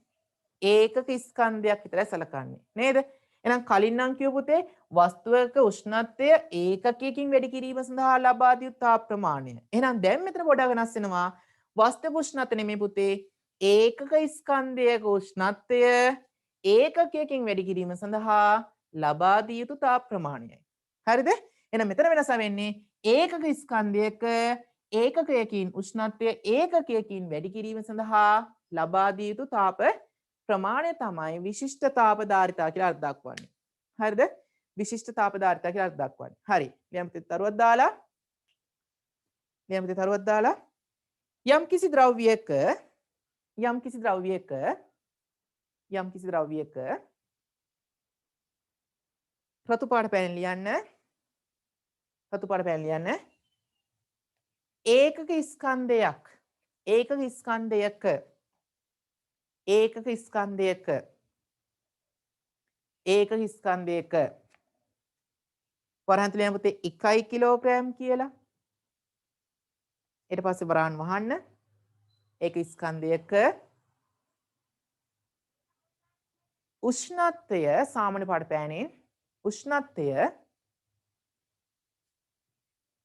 ඒකක ස්කන්ධයක් විතරයි සලකන්නේ. නේද? එහෙනම් කලින් නම් කියපු පුතේ වස්තුවක උෂ්ණත්වය ඒකකයකින් වැඩි කිරීම සඳහා ලබා දිය යුතු තාප ප්‍රමාණය. එහෙනම් දැන් මෙතන පොඩක් වෙනස් වෙනවා. වස්තුවේ උෂ්ණත්වය නෙමෙයි පුතේ ඒකක ස්කන්ධයක උෂ්ණත්වය ඒකකයකින් වැඩි කිරීම සඳහා ලබා දිය යුතු තාප ප්‍රමාණයයි. හරිද? එහෙනම් මෙතන වෙනස වෙන්නේ ඒකක ස්කන්ධයක ඒකකයකින් උෂ්ණත්වය ඒකකයකින් වැඩි කිරීම සඳහා ලබා දිය යුතු තාප ප්‍රමාණය තමයි විශිෂ්ට තාපධාරිතාව කියලා අර්ථ දක්වන්නේ. හරිද? විශිෂ්ට තාපධාරිතාව කියලා අර්ථ දක්වන්නේ. හරි. ලියමු තරුවක් දාලා යම් කිසි ද්‍රව්‍යයක රතු පාට පැන ලියන්න. ඒකක ස්කන්ධයක වරහන් තුලියම පුතේ 1 කිලෝග්‍රෑම් කියලා. ඊට පස්සේ වරහන් වහන්න ඒක ස්කන්ධයක උෂ්ණත්වය සාමාන්‍ය පාට පෑනේ උෂ්ණත්වය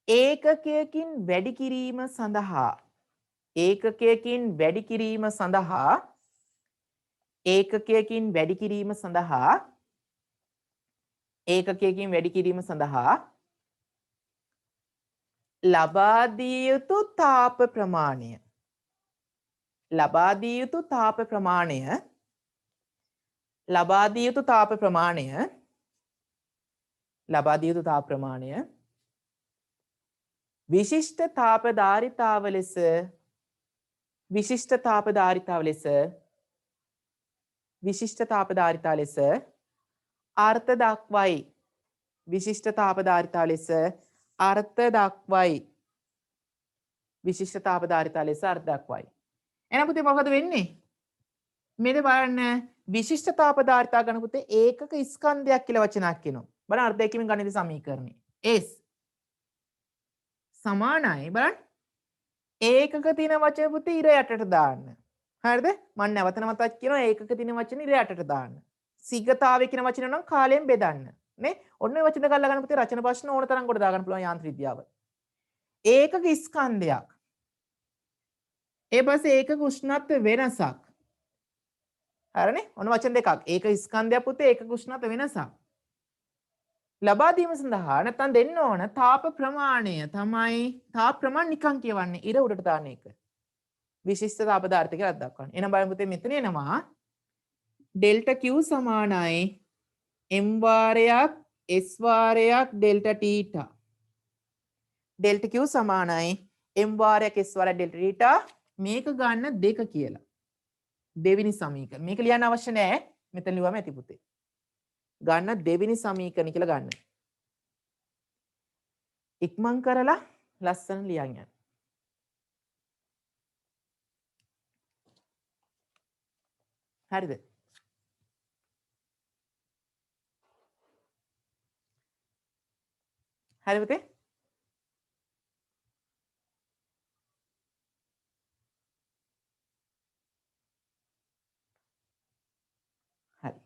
ඒකකයකින් වැඩි කිරීම සඳහා ලබා දිය යුතු තාප ප්‍රමාණය විශිෂ්ට තාපධාරිතාව ලෙස අර්ථ දක්වයි. විශිෂ්ට තාපධාරිතාව ලෙස අර්ථ දක්වයි. විශිෂ්ට තාප ධාරිතා ලෙස අර්ථ දක්වයි. එහෙනම් පුතේ මොකද වෙන්නේ? මෙන්න බලන්න විශිෂ්ට තාප ධාරිතා ගන්න පුතේ ඒකක ස්කන්ධයක් කියලා වචනයක් කියනවා. බලන්න අර්ථ දෙකකින් ගණිත සමීකරණය. S සමානයි බලන්න ඒකක තියෙන වචන පුතේ ඉර යටට දාන්න. හරිද? මම නැවත නැවතත් කියනවා ඒකක තියෙන වචන ඉර යටට දාන්න. සීගතාවේ කියන වචන නම් කාලයෙන් බෙදන්න. නේ? ඔන්න ඔය වචන දෙක අල්ලගන්න පුතේ රචන ප්‍රශ්න ඕන තරම් කොට දාගන්න පුළුවන් යාන්ත්‍ර විද්‍යාව. ඒකක ස්කන්ධයක්. ඒ පස්සේ ඒකක උෂ්ණත්ව වෙනසක්. හරිනේ? ඔන්න වචන දෙකක්. ඒක ස්කන්ධයක් පුතේ ඒකක උෂ්ණත්ව වෙනසක්. ලබා දීම සඳහා නැත්නම් දෙන්න ඕන තාප ප්‍රමාණය තමයි තාප ප්‍රමාණ නිකන් කියවන්නේ ඉර උඩට දාන එක. විශිෂ්ට තාප ධාරිත කියලා දක්වන්නේ. එහෙනම් බලමු පුතේ මෙතන එනවා ඩෙල්ටා Q සමානයි m වාරයක් s වාරයක් ඩෙල්ටා තීටා. ඩෙල්ටා Q සමානයි m වාරයක් s වාරයක් ඩෙල්ටා තීටා මේක ගන්න දෙක කියලා. දෙවෙනි සමීකරණ. මේක ලියන්න අවශ්‍ය නැහැ. මෙතන ලියවම ඇති පුතේ. ගන්න දෙවෙනි සමීකරණ කියලා ගන්න. ඉක්මන් කරලා ලස්සන ලියන්න යන්න. හරිද? හරි පුතේ? හරි.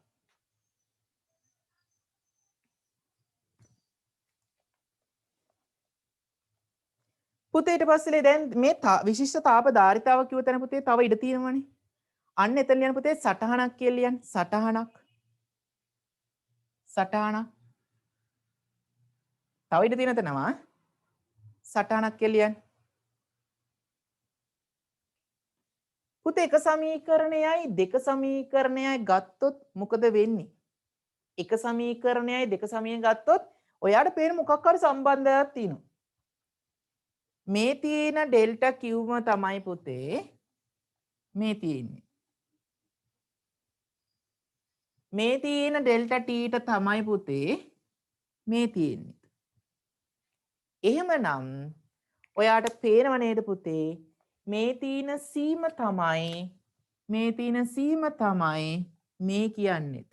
පුතේ ඊට පස්සේ දැන් මේ විශිෂ්ට තාප ධාරිතාව කිව්ව තැන පුතේ තව ඉඩ තියෙනවනේ. අන්න එතන ලියන්න පුතේ සටහනක් කියලා ලියන්න. සටහනක්. සටහනක්. තව ඉඩ තියෙන තැනවා සටහනක් කියලා ලියන්න. පුතේ එක සමීකරණයයි දෙක සමීකරණයයි ගත්තොත් මොකද වෙන්නේ? එක සමීකරණයයි දෙක සමීකරණය ගත්තොත් ඔයාට පේන මොකක් හරි සම්බන්ධයක් තියෙනවා. මේ තියෙන ඩෙල්ටා Qම තමයි පුතේ මේ තියෙන්නේ. මේ තියෙන ඩෙල්ටා Tට තමයි පුතේ මේ තියෙන්නේ. එහෙමනම් ඔයාට පේනව නේද පුතේ මේ තියෙන සීම තමයි මේ කියන්නේ.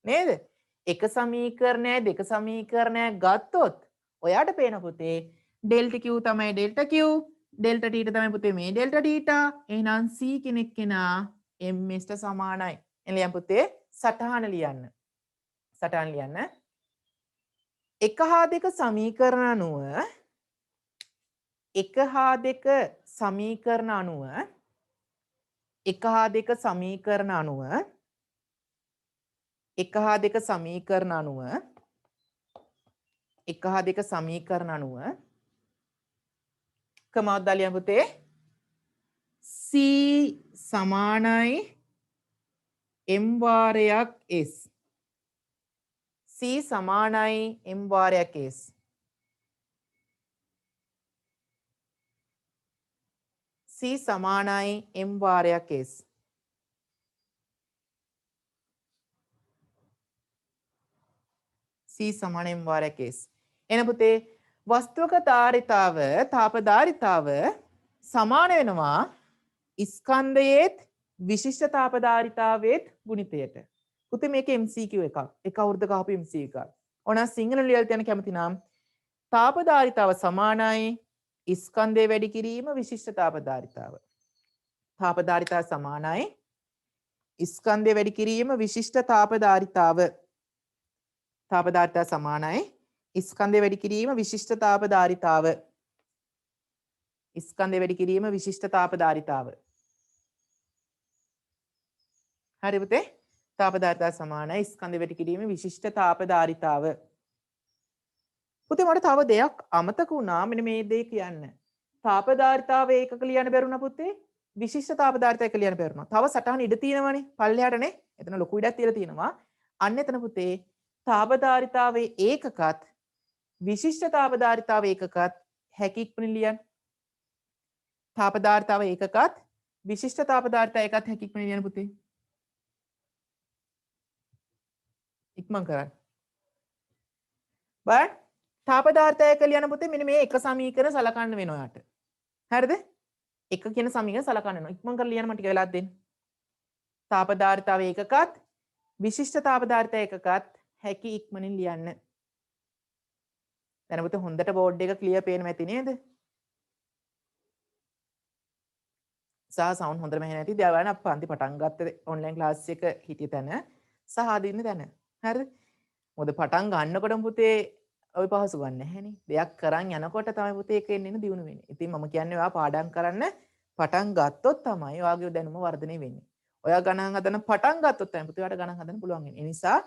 නේද? එක සමීකරණයයි දෙක සමීකරණයක් ගත්තොත් ඔයාට පේන පුතේ ඩෙල්ටා Q තමයි ඩෙල්ටා Q ඩෙල්ටා T තමයි පුතේ මේ ඩෙල්ටා තීටා. එහෙනම් C කෙනෙක් කෙනා MS ට සමානයි. එළියන් පුතේ සටහන ලියන්න. සටහන ලියන්න. 1 හා 2 සමීකරණ අනුව 1 හා 2 සමීකරණ අනුව 1 හා 2 සමීකරණ අනුව 1 හා 2 සමීකරණ අනුව 1 හා 2 සමීකරණ අනුව කමවද දාලියන් පුතේ C සමානයි m වාරයක් s C සමානයි m වාරයක් s C සමානයි m වාරයක් s C සමාන m වාරයක් s එන පුතේ වස්තුවක ධාරිතාව තාප ධාරිතාව සමාන වෙනවා ස්කන්ධයේත් විශිෂ්ට තාප ධාරිතාවේත් ගුණිතයට. පුතේ මේක MCQ එකක්. එක අවුරුද්දක අහපු MCQ එකක්. ඕන සිංහල ලියලා තියන්න කැමති නම් තාප ධාරිතාව සමානයි ස්කන්ධය වැඩි කිරීම විශිෂ්ට තාප ධාරිතාව. තාප ධාරිතාව සමානයි ස්කන්ධය වැඩි කිරීම විශිෂ්ට තාප ධාරිතාව. තාප ධාරිතාව සමානයි ස්කන්ධය වැඩි කිරීම විශිෂ්ට තාප ධාරිතාව. ස්කන්ධය වැඩි කිරීම විශිෂ්ට තාප ධාරිතාව. හරි පුතේ? තාප ධාරිතාව සමානයි ස්කන්ධය වැඩි කිරීම විශිෂ්ට තාප ධාරිතාව. පුතේ මට තව දෙයක් අමතක වුණා මෙන්න මේ දේ කියන්න. තාප ධාරිතාව ඒකක ලියන්න බැරුණා පුතේ. විශිෂ්ට තාප ධාරිතාව එක ලියන්න බැරුණා. තව සටහන ඉඩ තියෙනවනේ. පල්ලෙහාටනේ. එතන ලොකු ඉඩක් තියලා තියෙනවා. අන්න එතන පුතේ තාප ධාරිතාවේ ඒකකත් විශිෂ්ට තාප ධාරිතාව ඒකකත් හැකි ඉක්මනින් ලියන්න. තාප ධාරිතාව ඒකකත් විශිෂ්ට තාප ධාරිතාව ඒකත් හැකි ඉක්මනින් ලියන්න පුතේ. ඉක්මන් කරන්න. බලන්න තාප ධාරිතාව එක ලියන්න පුතේ මෙන්න මේ එක සමීකරණ සලකන්න වෙනවා යාට. හරිද? එක කියන සමීකරණ සලකන්න ඕන. ඉක්මන් කරලා ලියන්න මට ටික වෙලාවක් දෙන්න. තාපදාර්ථතාව ඒකකත් විශිෂ්ට තාපදාර්ථය ඒකකත් හැකි ඉක්මනින් ලියන්න. දැන් පුතේ හොඳට බෝඩ් එක ක්ලියර් පේනවා ඇති නේද? සහ සවුන්ඩ් හොඳටම ඇහෙන ඇති. දැන් බලන්න අපි පන්ති පටන් ගත්ත ඔන්ලයින් ක්ලාස් එක හිටිය තැන සහ අදින්න තැන. හරිද? මොකද පටන් ගන්නකොටම පුතේ ඔය පහසු ගන්න නැහැනේ. දෙයක් කරන් යනකොට තමයි පුතේ ඒක එන්න දියුණු වෙන්නේ. ඉතින් මම කියන්නේ ඔයා පාඩම් කරන්න පටන් ගත්තොත් තමයි ඔයාගේ දැනුම වර්ධනය වෙන්නේ. ඔයා ගණන් හදන පටන් ගත්තොත් තමයි පුතේ ඔයාට ගණන් හදන්න පුළුවන් වෙන්නේ. ඒ නිසා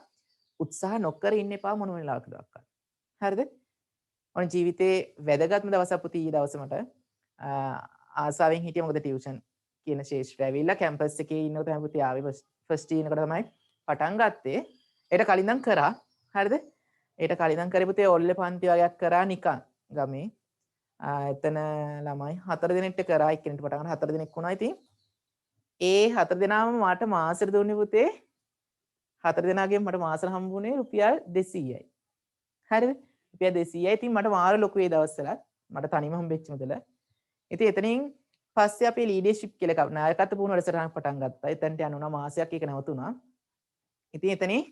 උත්සාහ නොකර ඉන්න එපා මොන වෙලාවකදවත්. හරිද? ඔන්න ජීවිතේ වැදගත්ම දවසක් පුතේ ඊයේ දවසේ මට ආසාවෙන් හිටියේ මොකද ටියුෂන් කියන ශේෂ්ත්‍රය ඇවිල්ලා කැම්පස් එකේ ඉන්නකොට තමයි පුතේ ආවේ ෆස්ට් ඉයර් එකට තමයි පටන් ගත්තේ. ඒට කලින් නම් කරා. හරිද? ඒට කලින් නම් කරේ පුතේ ඔල්ලේ පන්ති වගේක් කරා නිකන් ගමේ. එතන ළමයි 4 දිනෙකට කරා එක්කෙනෙක්ට පටන් ගන්න 4 දිනෙක් වුණා. ඉතින් ඒ 4 දෙනාම මට මාසෙට දුන්නේ පුතේ 4 දෙනාගෙන් මට මාසෙට හම්බුනේ රුපියල් 200යි. හරිද? රුපියල් 200යි. ඉතින් මට මාර ලොකු ඒ දවස්වලත් මට තනියම හම්බෙච්ච මුදල. ඉතින් එතනින් පස්සේ අපි ලීඩර්ෂිප් කියලා එකක් නායකත්ව පුහුණු වැඩසටහනක් පටන් ගත්තා. එතනට යනුණා මාසයක් ඒක නැවතුණා. ඉතින් එතනින්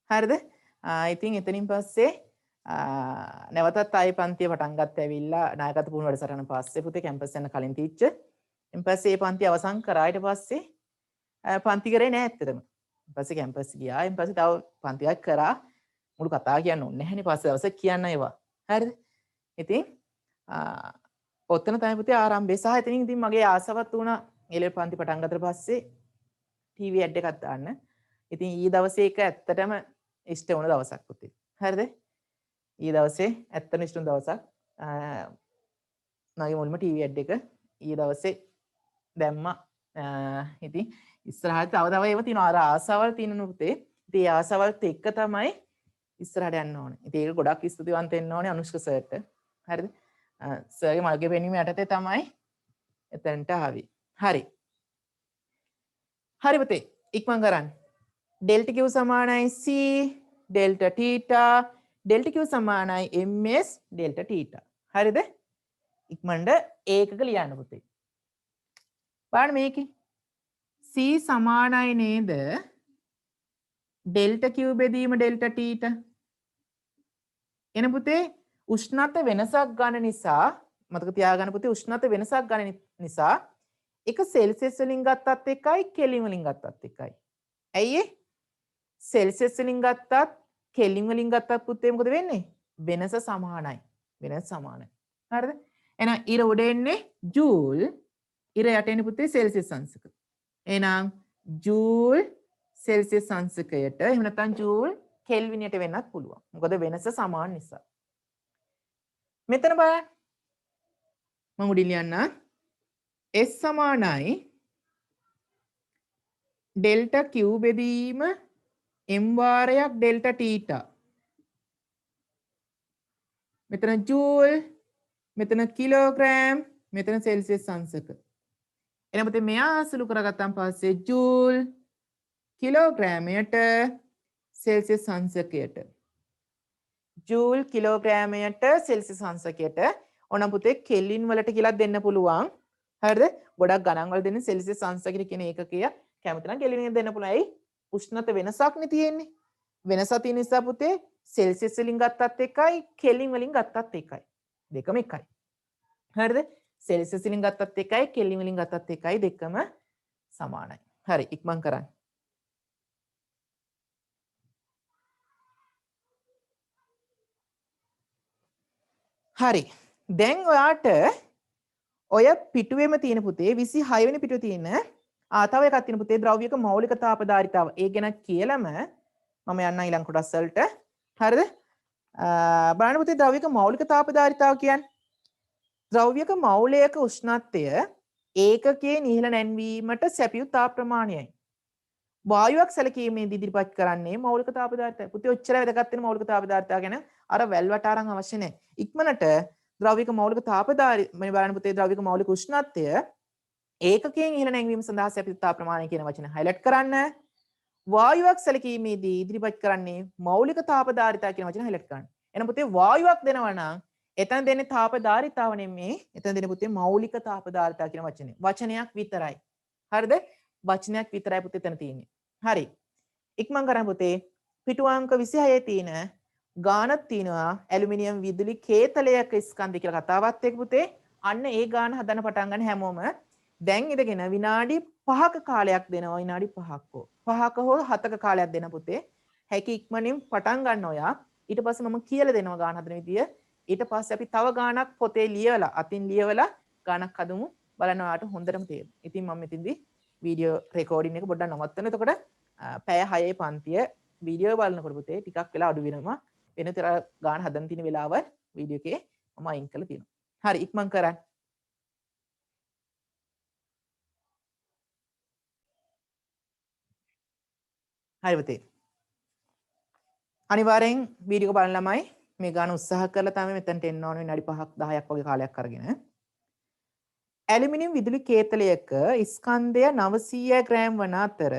හරිද? ඉතින් එතනින් පස්සේ නැවතත් ආයේ පන්තිය පටන් ගත්ත ඇවිල්ලා නායකත්ව පුහුණු වැඩසටහන පස්සේ පුතේ කැම්පස් යන කලින් ටීචර්. ඊට පස්සේ මේ පන්තිය අවසන් කරා. ඊට පස්සේ පන්ති කරේ නෑ ඇත්තටම. ඊට පස්සේ කැම්පස් ගියා. ඊට පස්සේ තව පන්තියක් කරා. මුළු කතාව කියන්න ඕනේ නැහැනේ. පස්සේ දවසක් කියන්න ඒවා. හරිද? ඉතින් ඔතන තමයි පුතේ ආරම්භය. සහ එතනින් ඉතින් මගේ ආසාවත් වුණා එළේ පන්ති පටන් ගත්තට පස්සේ ටීවී ඇඩ් එකක් දාන්න. ඉතින් ඊ දවසේ එක ඇත්තටම ඉෂ්ට වුණ දවසක් පුතේ. හරිද? ඊ දවසේ ඇත්තටම ඉෂ්ට වුණ දවසක්. මගේ මුල්ම ටීවී ඇඩ් එක ඊ දවසේ දැම්මා. ඉතින් ඉස්සරහට තව ඒවා තියෙනවා. අර ආසාවල් තියෙනවා පුතේ. ඉතින් ඒ ආසාවල්ත් එක්ක තමයි ඉස්සරහට යන්න ඕනේ. ඉතින් ඒක ගොඩක් ස්තුතිවන්ත වෙන්න ඕනේ අනුෂ්ක සර්ට. හරිද? සර්ගේ මල්ගේ පෙනීම යටතේ තමයි එතනට ආවේ. හරි. හරි පුතේ. ඉක්මන් කරන්න. ඩෙල්ටා Q සමානයි C delta theta delta Q සමානයි ms ඩෙල්ටා තීටා. හරිද? ඉක්මනට ඒකක ලියන්න පුතේ. බලන්න මේකේ C සමානයි නේද? ඩෙල්ටා Q බෙදීම ඩෙල්ටා තීටා. එන පුතේ උෂ්ණත්ව වෙනසක් ගන්න නිසා මතක තියාගන්න පුතේ උෂ්ණත්ව වෙනසක් ගන්න නිසා එක සෙල්සියස් වලින් ගත්තත් එකයි කෙලින් වලින් ගත්තත් එකයි. ඇයි ඒ? සෙල්සියස් වලින් ගත්තත් කෙලින් වලින් ගත්තත් පුතේ මොකද වෙන්නේ? වෙනස සමානයි. වෙනස සමානයි. හරිද? එහෙනම් ඉර උඩ එන්නේ ජූල් ඉර යට එන්නේ පුතේ සෙල්සියස් අංශක. එහෙනම් ජූල් සෙල්සියස් අංශකයට එහෙම නැත්නම් ජූල් කෙල්විනයට වෙන්නත් පුළුවන්. මොකද වෙනස සමාන නිසා. මෙතන බලන්න. මම උඩින් ලියන්න. S සමානයි ඩෙල්ටා Q බෙදීම m වාරයක් ඩෙල්ටා තීටා. මෙතන ජූල්, මෙතන කිලෝග්‍රෑම්, මෙතන සෙල්සියස් අංශක. එහෙනම් පුතේ මෙයා අසුළු කරගත්තාන් පස්සේ ජූල් කිලෝග්‍රෑමයට සෙල්සියස් අංශකයට. ජූල් කිලෝග්‍රෑමයට සෙල්සියස් අංශකයට ඕනම් පුතේ කෙල්වින් වලට කියලා දෙන්න පුළුවන්. හරිද? ගොඩක් ගණන් වල දෙන්නේ සෙල්සියස් අංශකයට කියන ඒකකය කැමති නම් කෙල්වින් දෙන්න පුළුවන්. ඇයි? උෂ්ණත වෙනසක් නේ තියෙන්නේ. වෙනසක් තියෙන නිසා පුතේ සෙල්සියස් වලින් ගත්තත් එකයි කෙල්වින් වලින් ගත්තත් එකයි. දෙකම එකයි. හරිද? සෙල්සියස් වලින් ගත්තත් එකයි කෙල්වින් වලින් ගත්තත් එකයි දෙකම සමානයි. හරි ඉක්මන් කරන්න. හරි. දැන් ඔයාට ඔය පිටුවේම තියෙන පුතේ 26 වෙනි පිටුවේ තියෙන තව එකක් තියෙන පුතේ ද්‍රව්‍යක මෞලික තාපදාරිතාව. ඒ ගැන කියලම මම යන්න ඊළඟ කොටස් වලට. හරිද? බලන්න පුතේ ද්‍රව්‍යක මෞලික තාපදාරිතාව කියන්නේ ද්‍රව්‍යක මෞලයක උෂ්ණත්වය ඒකකයේ නිහල නැන්වීමට සැපියු තාප ප්‍රමාණයයි. වායුවක් සැලකීමේදී ඉදිරිපත් කරන්නේ මෞලික තාපදාරිතාවය. පුතේ ඔච්චර වැදගත් වෙන මෞලික තාපදාරිතාව ගැන අර වැල්වට අරන් අවශ්‍ය නැහැ. ඉක්මනට ද්‍රව්‍යක මෞලික තාපදාරි මේ බලන්න පුතේ ද්‍රව්‍යක මෞලික උෂ්ණත්වය ඒකකයෙන් ඉහළ නැංවීම සඳහා සැපියු තාප ප්‍රමාණය කියන වචනේ highlight කරන්න. වායුවක් සැලකීමේදී ඉදිරිපත් කරන්නේ මෞලික තාපදාරිතාව කියන වචනේ highlight කරන්න. එහෙනම් පුතේ වායුවක් දෙනවා නම් එතන දෙන්නේ තාපධාරිතාව නෙමෙයි. එතන දෙන්නේ පුතේ මෞලික තාපධාරිතාව කියන වචනේ. වචනයක් විතරයි. හරිද? වචනයක් විතරයි පුතේ එතන තියෙන්නේ. හරි. ඉක්මන් කරන් පුතේ පිටු අංක 26 තියෙන ගානක් තියෙනවා ඇලුමිනියම් විදුලි කේතලයක ස්කන්ධය කියලා කතාවත් එක්ක පුතේ. අන්න ඒ ගාන හදන්න පටන් ගන්න හැමෝම දැන් ඉඳගෙන විනාඩි 5ක කාලයක් දෙනවා. විනාඩි 5ක 5ක හෝ 7ක කාලයක් දෙන පුතේ. හැකි ඉක්මනින් පටන් ගන්න ඔයා. ඊට පස්සේ මම කියලා දෙනවා ගාන හදන විදිය. ඊට පස්සේ අපි තව ගානක් පොතේ ලියවලා අතින් ලියවලා ගානක් හදමු. බලන්න ඔයාලට හොඳටම තේරෙනවා. ඉතින් මම මෙතෙන්දී වීඩියෝ රෙකෝඩින් එක පොඩ්ඩක් නවත්තන්න. එතකොට පැය 6 පන්තිය වීඩියෝ බලනකොට පුතේ ටිකක් වෙලා අඩු වෙනවා. වෙනතර ගාන හදන්න තියෙන වෙලාව වීඩියෝ එකේ මම අයින් කරලා තියෙනවා. හරි ඉක්මන් කරන්න. හරි පුතේ. අනිවාර්යෙන් වීඩියෝ එක බලන ළමයි මේ ගාන උත්සාහ කරලා තමයි මෙතනට එන්න ඕනේ විනාඩි 5ක් 10ක් වගේ කාලයක් අරගෙන. ඇලුමිනියම් විදුලි කේතලයක ස්කන්ධය 900 ග්‍රෑම් වන අතර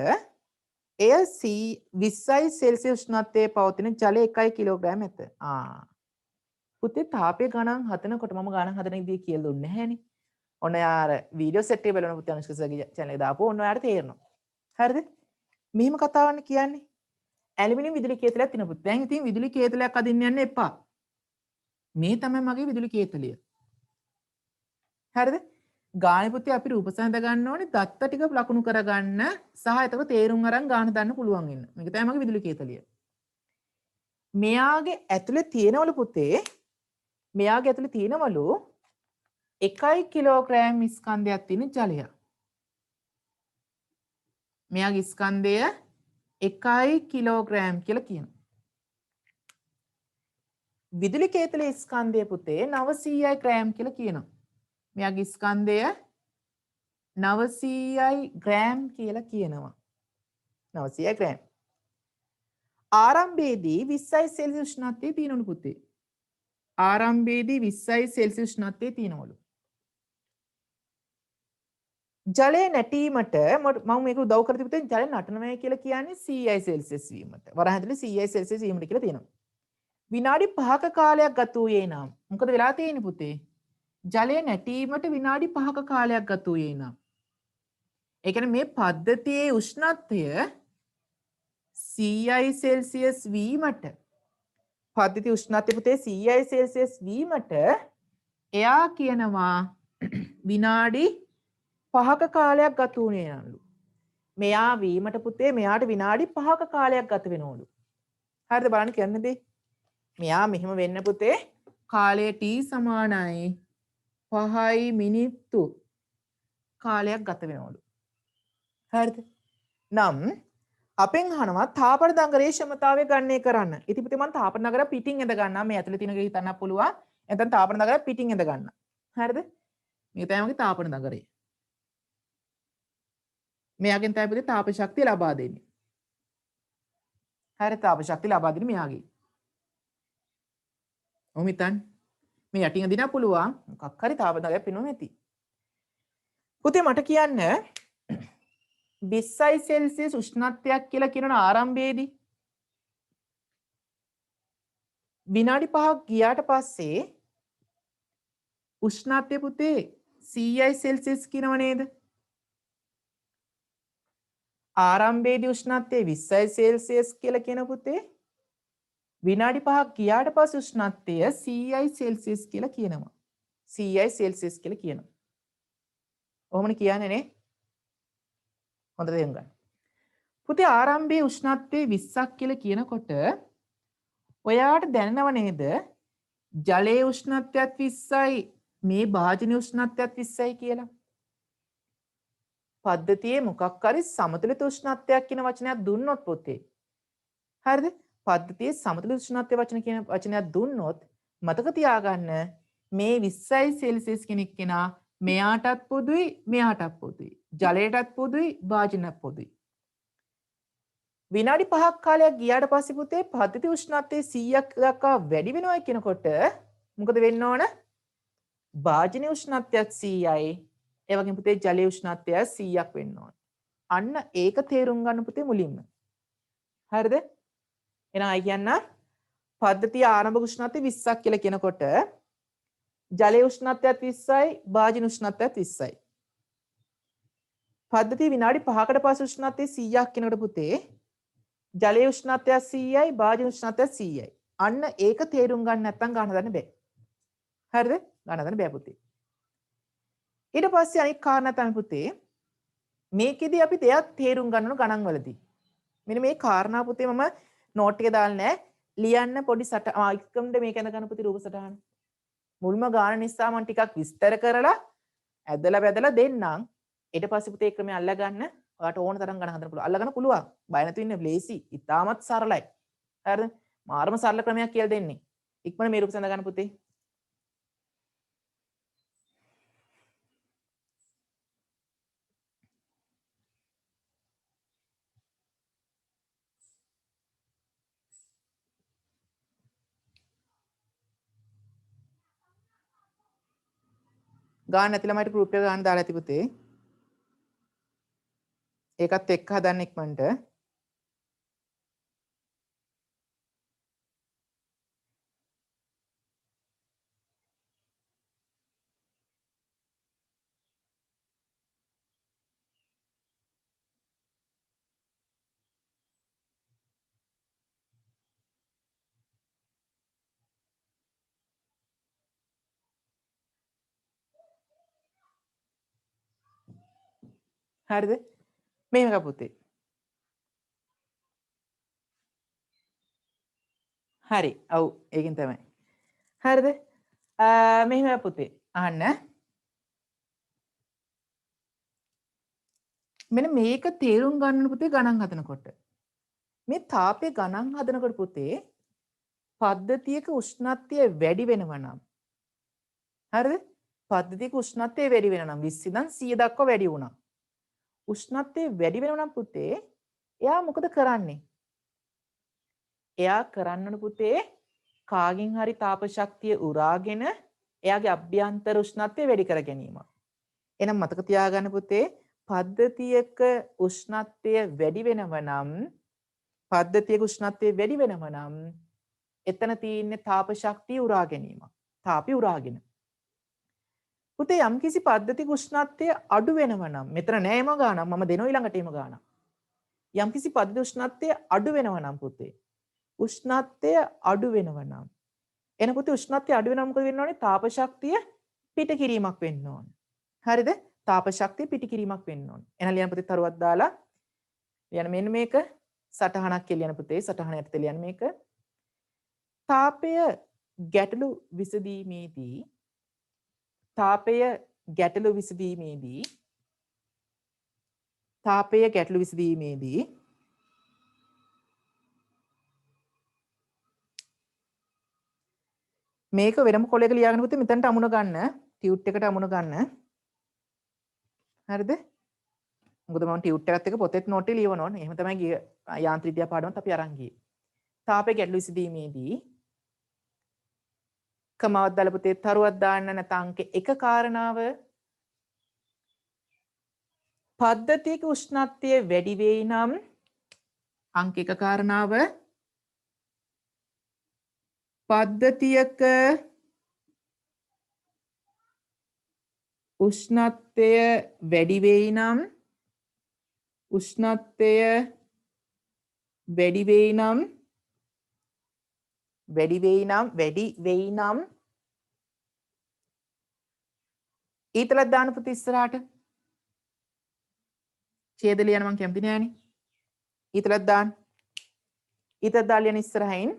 එය 20යි සෙල්සියස් උෂ්ණත්වයේ පවතින ජලය 1 කිලෝග්‍රෑම් ඇත. පුතේ තාපය ගණන් හදනකොට මම ගණන් හදන විදිය කියලා දුන්නේ නැහැනේ. ඔන්න යාර වීඩියෝ සෙට් එක බලන පුතේ අනුෂ්කසගේ channel එක දාපුවා ඔන්න ඔයාලට තේරෙනවා. හරිද? මෙහෙම කතාවන්නේ කියන්නේ. ඇලුමිනියම් විදුලි කේතලයක් තියෙන පුතේ. දැන් ඉතින් විදුලි කේතලයක් අදින්න යන්න එපා. මේ තමයි මගේ විදුලි කේතලය. හරිද? ගානේ පුතේ අපි රූපසඳ ගන්න ඕනේ දත්ත ටික ලකුණු කරගන්න සහ එතකොට තේරුම් අරන් ගාන දාන්න පුළුවන් වෙන්න. මේක තමයි මගේ විදුලි කේතලිය. මෙයාගේ ඇතුලේ තියෙනවලු පුතේ මෙයාගේ ඇතුලේ තියෙනවලු 1 කිලෝග්‍රෑම් ස්කන්ධයක් තියෙන ජලය. මෙයාගේ ස්කන්ධය 1 කිලෝග්‍රෑම් කියලා කියනවා. විදුලි කේතලයේ ස්කන්ධය පුතේ 900 ග්‍රෑම් කියලා කියනවා. මෙයාගේ ස්කන්ධය 900යි ග්‍රෑම් කියලා කියනවා. 900 ග්‍රෑම්. ආරම්භයේදී 20යි සෙල්සියස් උෂ්ණත්වයේ තියෙනවලු පුතේ. ආරම්භයේදී 20යි සෙල්සියස් උෂ්ණත්වයේ තියෙනවලු. ජලය නැටීමට මම මේක උදව් කර තිබුතේ ජලය නටනවා කියලා කියන්නේ 100යි සෙල්සියස් වීමට. වරහන් ඇතුලේ 100යි සෙල්සියස් වීමට කියලා තියෙනවා. විනාඩි 5ක කාලයක් ගත වූයේ නම් මොකද වෙලා තියෙන්නේ පුතේ? ජලය නැටීමට විනාඩි 5ක කාලයක් ගත වූයේ නම්. ඒ කියන්නේ මේ පද්ධතියේ උෂ්ණත්වය 100යි සෙල්සියස් වීමට පද්ධති උෂ්ණත්වය පුතේ 100යි සෙල්සියස් වීමට එයා කියනවා විනාඩි 5ක කාලයක් ගත වුණේ නලු. මෙයා වීමට පුතේ මෙයාට විනාඩි 5ක කාලයක් ගත වෙනවලු. හරිද බලන්න කියන්නේ දේ. මෙයා මෙහෙම වෙන්න පුතේ කාලය t සමානයි 5යි මිනිත්තු කාලයක් ගත වෙනවලු. හරිද? නම් අපෙන් අහනවා තාපන දඟරේ ක්ෂමතාවය ගණනය කරන්න. ඉතින් පුතේ මම තාපන නගර පිටින් ඇඳ ගන්නවා. මේ ඇතුලේ තියෙන එක හිතන්න පුළුවන්. එතන තාපන නගර පිටින් ඇඳ ගන්න. හරිද? මේක තමයි මගේ තාපන නගරේ. මෙයාගෙන් තමයි පුතේ තාප ශක්තිය ලබා දෙන්නේ. හරිද? තාප ශක්තිය ලබා දෙන්නේ මෙයාගෙන්. ඔමිතන් මේ යටින් අදිනා පුළුවන්. මොකක් හරි තාපන නගරයක් පිනවන්නේ නැති. පුතේ මට කියන්න 20යි සෙල්සියස් උෂ්ණත්වයක් කියලා කියනන ආරම්භයේදී විනාඩි 5ක් ගියාට පස්සේ උෂ්ණත්වය පුතේ 100යි සෙල්සියස් කියනව නේද? ආරම්භයේදී උෂ්ණත්වය 20යි සෙල්සියස් කියලා කියන පුතේ විනාඩි 5ක් ගියාට පස්සේ උෂ්ණත්වය 100යි සෙල්සියස් කියලා කියනවා. 100යි සෙල්සියස් කියලා කියනවා. ඔහොමනේ කියන්නේ නේ? හොඳට තේරුම් ගන්න. පුතේ ආරම්භයේ උෂ්ණත්වය 20ක් කියලා කියනකොට ඔයාට දැනෙනව නේද? ජලයේ උෂ්ණත්වයත් 20යි මේ භාජනයේ උෂ්ණත්වයත් 20යි කියලා. පද්ධතියේ මොකක් හරි සමතුලිත උෂ්ණත්වයක් කියන වචනයක් දුන්නොත් පුතේ. හරිද? පද්ධතියේ සමතුලිත උෂ්ණත්වය වචන කියන වචනයක් දුන්නොත් මතක තියාගන්න මේ 20යි සෙල්සියස් කෙනෙක් කෙනා මෙයාටත් පොදුයි මෙයාටත් පොදුයි. ජලයටත් පොදුයි භාජනයටත් පොදුයි. විනාඩි 5ක් කාලයක් ගියාට පස්සේ පුතේ පද්ධති උෂ්ණත්වය 100ක් දක්වා වැඩි වෙනවා කියනකොට මොකද වෙන්න ඕන? භාජනයේ උෂ්ණත්වයත් 100යි. ඒ වගේම පුතේ ජලයේ උෂ්ණත්වය 100ක් වෙන්න ඕන. අන්න ඒක තේරුම් ගන්න පුතේ මුලින්ම. හරිද? එහෙනම් අය කියන්න පද්ධතිය ආරම්භක උෂ්ණත්වය 20ක් කියලා කියනකොට ජලයේ උෂ්ණත්වයත් 20යි භාජන උෂ්ණත්වයත් 20යි. පද්ධතිය විනාඩි 5කට පස්සේ උෂ්ණත්වය 100ක් කියනකොට පුතේ ජලයේ උෂ්ණත්වය 100යි භාජන උෂ්ණත්වය 100යි. අන්න ඒක තේරුම් ගන්න නැත්නම් ගන්න හදන්න බෑ. හරිද? ගන්න හදන්න බෑ පුතේ. ඊට පස්සේ අනිත් කාරණා තමයි පුතේ මේකෙදි අපි දෙයක් තේරුම් ගන්න ඕන ගණන් වලදී. මෙන්න මේ කාරණා පුතේ මම නෝට් එක දාලා නැහැ. ලියන්න පොඩි ඉක්කම්ද මේක යන ගන්න පුතේ රූප සටහන. මුල්ම ගාන නිසා මම ටිකක් විස්තර කරලා ඇදලා බෙදලා දෙන්නම්. ඊට පස්සේ පුතේ ක්‍රමය අල්ලා ගන්න. ඔයාලට ඕන තරම් ගණන් හදන්න පුළුවන්. අල්ලා ගන්න පුළුවන්. බය නැතුව ඉන්න ලේසි. ඉතාමත් සරලයි. හරිද? මාර්ම සරල ක්‍රමයක් කියලා දෙන්නේ. ඉක්මන මේ රූප සඳ ගන්න පුතේ. ගාන නැති ළමයිට ගෲප් එක ගන්න දාලා ඇති පුතේ. ඒකත් එක්ක හදන්න ඉක්මනට. හරිද? මෙහෙම එක පුතේ. හරි. ඔව් ඒකෙන් තමයි. හරිද? මෙහෙම පුතේ. අහන්න. මෙන්න මේක තේරුම් ගන්න පුතේ ගණන් හදනකොට. මේ තාපේ ගණන් හදනකොට පුතේ පද්ධතියක උෂ්ණත්වය වැඩි වෙනවා නම් හරිද? පද්ධතියක උෂ්ණත්වය වැඩි වෙනවා නම් 20 ඉඳන් 100 දක්වා වැඩි වුණා. උෂ්ණත්වය වැඩි වෙනවා නම් පුතේ එයා මොකද කරන්නේ? එයා කරන්නන පුතේ කාගෙන් හරි තාප ශක්තිය උරාගෙන එයාගේ අභ්‍යන්තර උෂ්ණත්වය වැඩි කර ගැනීම. එහෙනම් මතක තියාගන්න පුතේ පද්ධතියක උෂ්ණත්වය වැඩි වෙනවා නම් පද්ධතියක උෂ්ණත්වය වැඩි වෙනවා නම් එතන තියෙන්නේ තාප ශක්තිය උරා ගැනීම. තාපි උරාගෙන. පුතේ යම්කිසි පද්ධතියක උෂ්ණත්වය අඩු වෙනවා නම් මෙතන නෑ එම ගානක් මම දෙනෝ ඊළඟට එම ගානක්. යම්කිසි පද්ධතියක උෂ්ණත්වය අඩු වෙනවා නම් පුතේ උෂ්ණත්වය අඩු වෙනවා නම් එන පුතේ උෂ්ණත්වය අඩු වෙනවා මොකද වෙන්න ඕනේ? තාප ශක්තිය පිට කිරීමක් වෙන්න ඕනේ. හරිද? තාප ශක්තිය පිට කිරීමක් වෙන්න ඕනේ. එහෙනම් ලියන්න පුතේ තරුවක් දාලා ලියන්න මෙන්න මේක සටහනක් කියලා ලියන්න පුතේ සටහන යටතේ ලියන්න මේක. තාපය ගැටලු විසඳීමේදී තාපය ගැටලු විසඳීමේදී මේක වෙනම කොලයක ලියාගෙන පුතේ මෙතනට අමුණ ගන්න ටියුට් එකට අමුණ ගන්න. හරිද? මොකද මම ටියුට් එකත් එක්ක පොතේත් නෝට් එක ලියවන ඕනේ. එහෙම තමයි ගිය යාන්ත්‍රික විද්‍යා පාඩමත් අපි අරන් ගියේ. තාපය ගැටලු විසඳීමේදී කමාවක් දාලා පුතේ තරුවක් දාන්න නැත්නම් අංක 1 කාරණාව පද්ධතියක උෂ්ණත්වය වැඩි වෙයි නම් අංක 1 කාරණාව පද්ධතියක උෂ්ණත්වය වැඩි වෙයි නම් ඊතලක් දාන්න පුතේ ඉස්සරහට ඡේද ලියන්න මම කැමති නෑනේ. ඊතලක් දාන්න. ඊතලක් දාලා ලියන්න ඉස්සරහින්.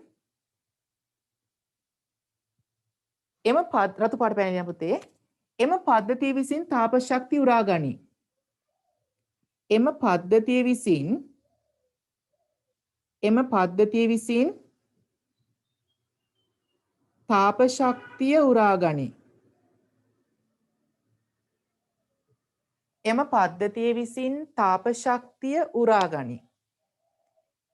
රතු පාට පැන ලියන්න පුතේ. එම පද්ධතිය විසින් තාප ශක්තිය උරා ගනී. එම පද්ධතිය විසින් තාප ශක්තිය උරා ගනී. එම පද්ධතිය විසින් තාප ශක්තිය උරා ගනී.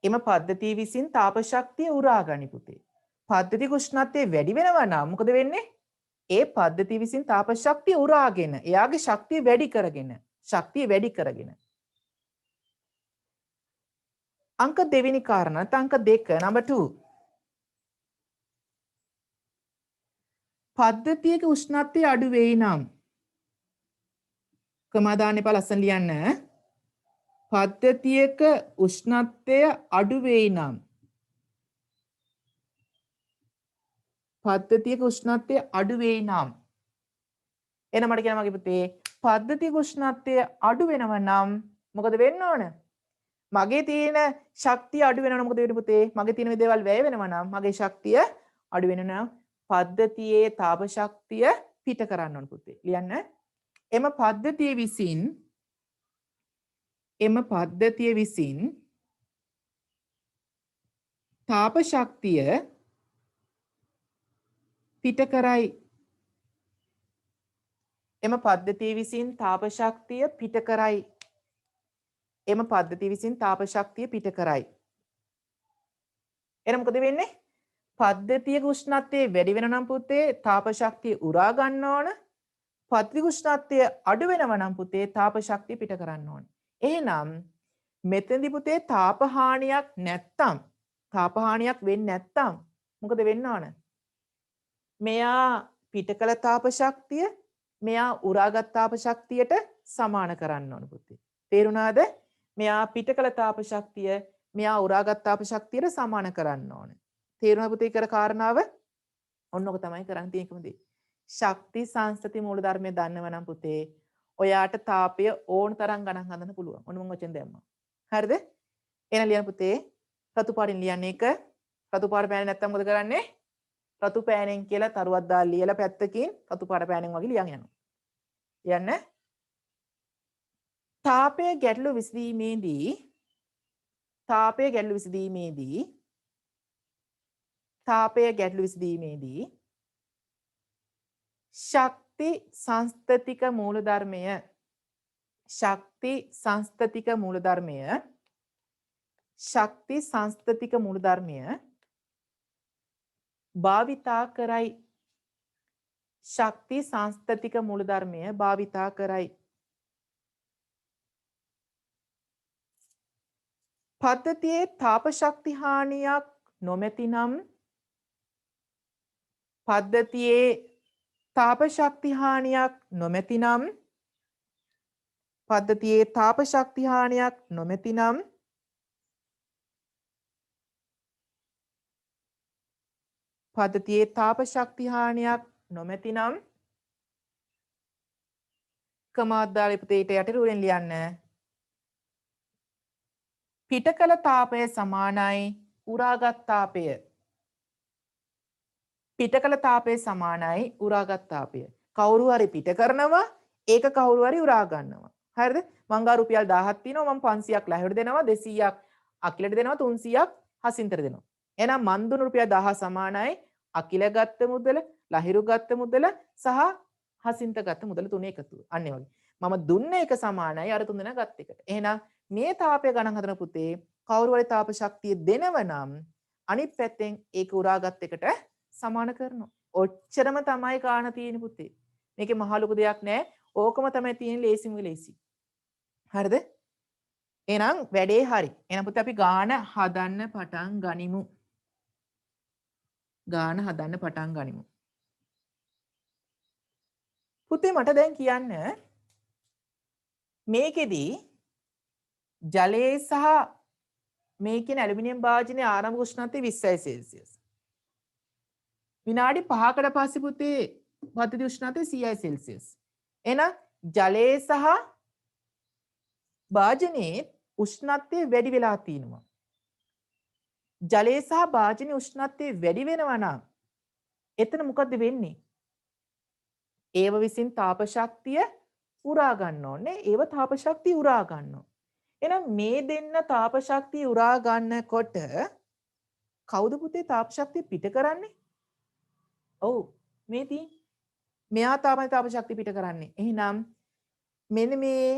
එම පද්ධතිය විසින් තාප ශක්තිය උරා ගනී පුතේ. පද්ධතික උෂ්ණත්වය වැඩි වෙනවා නම් මොකද වෙන්නේ? ඒ පද්ධතිය විසින් තාප ශක්තිය උරාගෙන එයාගේ ශක්තිය වැඩි කරගෙන අංක දෙවෙනි කාරණාවත් අංක 2 number 2 පද්ධතියක උෂ්ණත්වය අඩු වෙයි නම් කමා දාන්න එපා ලස්සන ලියන්න. පද්ධතියක උෂ්ණත්වය අඩු වෙයි නම් පද්ධතියක උෂ්ණත්වය අඩු වෙයි නම් එන මට කියනවා මගේ පුතේ පද්ධතියක උෂ්ණත්වය අඩු වෙනවා නම් මොකද වෙන්න ඕන? මගේ තියෙන ශක්තිය අඩු වෙනවා මොකද වෙන්නේ පුතේ? මගේ තියෙන දේවල් වැය වෙනවා නම් මගේ ශක්තිය අඩු වෙනවා නම් පද්ධතියේ තාප ශක්තිය පිට කරන්න ඕන පුතේ. ලියන්න. එම පද්ධතිය විසින් තාප ශක්තිය පිට කරයි. එම පද්ධතිය විසින් තාප ශක්තිය පිට කරයි. එම පද්ධතිය විසින් තාප ශක්තිය පිට කරයි. එහෙනම් මොකද වෙන්නේ? පද්ධතියක උෂ්ණත්වය වැඩි වෙනවා නම් පුතේ තාප ශක්තිය උරා ගන්න ඕන. පද්ධතියක උෂ්ණත්වය අඩු වෙනවා නම් පුතේ තාප ශක්තිය පිට කරන්න ඕන. එහෙනම් මෙතනදී පුතේ තාප හානියක් වෙන්නේ නැත්තම් මොකද වෙන්න ඕන? මෙයා පිට කළ තාප ශක්තිය මෙයා උරාගත් තාප ශක්තියට සමාන කරන්න ඕන පුතේ. තේරුණාද? මෙයා පිට කළ තාප ශක්තිය මෙයා උරාගත් තාප ශක්තියට සමාන කරන්න ඕන. තේරුණා පුතේ කර කාරණාව? ඔන්න ඔක තමයි කරන් තියෙන එකම දේ. ශක්ති සංස්ථති මූලධර්මය දන්නව නම් පුතේ ඔයාට තාපය ඕන තරම් ගණන් හදන්න පුළුවන්. ඔන්න මම වචෙන් දැම්මා. හරිද? එහෙනම් ලියන්න පුතේ රතු පාටින් ලියන්නේ එක. රතු පාට පෑනේ නැත්තම් මොකද කරන්නේ? රතු පෑනෙන් කියලා තරුවක් දාලා ලියලා පැත්තකින් රතු පාට පෑනෙන් වගේ ලියන් යනවා. යන්න. තාපය ගැටලු විසඳීමේදී ශක්ති සංස්ථතික මූලධර්මය භාවිතා කරයි. ශක්ති සංස්ථතික මූලධර්මය භාවිතා කරයි. පද්ධතියේ තාප ශක්ති හානියක් නොමැතිනම් පද්ධතියේ තාප ශක්ති හානියක් නොමැතිනම් කමාද්දාලේ පුතේට යටිරුවෙන් ලියන්න. පිටකල තාපය සමානයි උරාගත් තාපය. පිටකල තාපය සමානයි උරාගත් තාපය. කවුරු හරි පිට කරනවා ඒක කවුරු හරි උරා ගන්නවා. හරිද? මං ගා රුපියල් 1000ක් තියෙනවා මම 500ක් ලහිරුට දෙනවා 200ක් අකිලට දෙනවා 300ක් හසින්තට දෙනවා. එහෙනම් මන් දුන්නු රුපියල් 1000 සමානයි අකිල ගත්ත මුදල, ලහිරු ගත්ත මුදල සහ හසින්ත ගත්ත මුදල තුනේ එකතුව. අන්න ඒ වගේ. මම දුන්න එක සමානයි අර තුන් දෙනා ගත්ත එකට. එහෙනම් මේ තාපය ගණන් හදන පුතේ කවුරු හරි තාප ශක්තිය දෙනව නම් අනිත් පැත්තෙන් ඒක උරාගත් එකට සමාන කරනවා. ඔච්චරම තමයි කාණ තියෙන පුතේ. මේකේ මහ ලොකු දෙයක් නැහැ. ඕකම තමයි තියෙන ලේසිම ලේසි. හරිද? එහෙනම් වැඩේ හරි. එහෙනම් පුතේ අපි ගාන හදන්න පටන් ගනිමු. පුතේ මට දැන් කියන්න මේකෙදි ජලයේ සහ මේ කියන ඇලුමිනියම් භාජනයේ ආරම්භක උෂ්ණත්වය 20යි සෙල්සියස්. විනාඩි 5කට පස්සේ පුතේ පද්ධති උෂ්ණත්වය 100යි සෙල්සියස්. එහෙනම් ජලයේ සහ භාජනයේ උෂ්ණත්වය වැඩි වෙලා තිනවා. ජලයේ සහ භාජනයේ උෂ්ණත්වය වැඩි වෙනවා නම් එතන මොකද්ද වෙන්නේ? ඒව විසින් තාප ශක්තිය උරා ගන්න ඕනේ. ඒව තාප ශක්තිය උරා ගන්නවා. එහෙනම් මේ දෙන්න තාප ශක්තිය උරා ගන්නකොට කවුද පුතේ තාප ශක්තිය පිට කරන්නේ? ඔව් මේ තියෙන්නේ. මෙයා තමයි තාප ශක්තිය පිට කරන්නේ. එහෙනම් මෙන්න මේ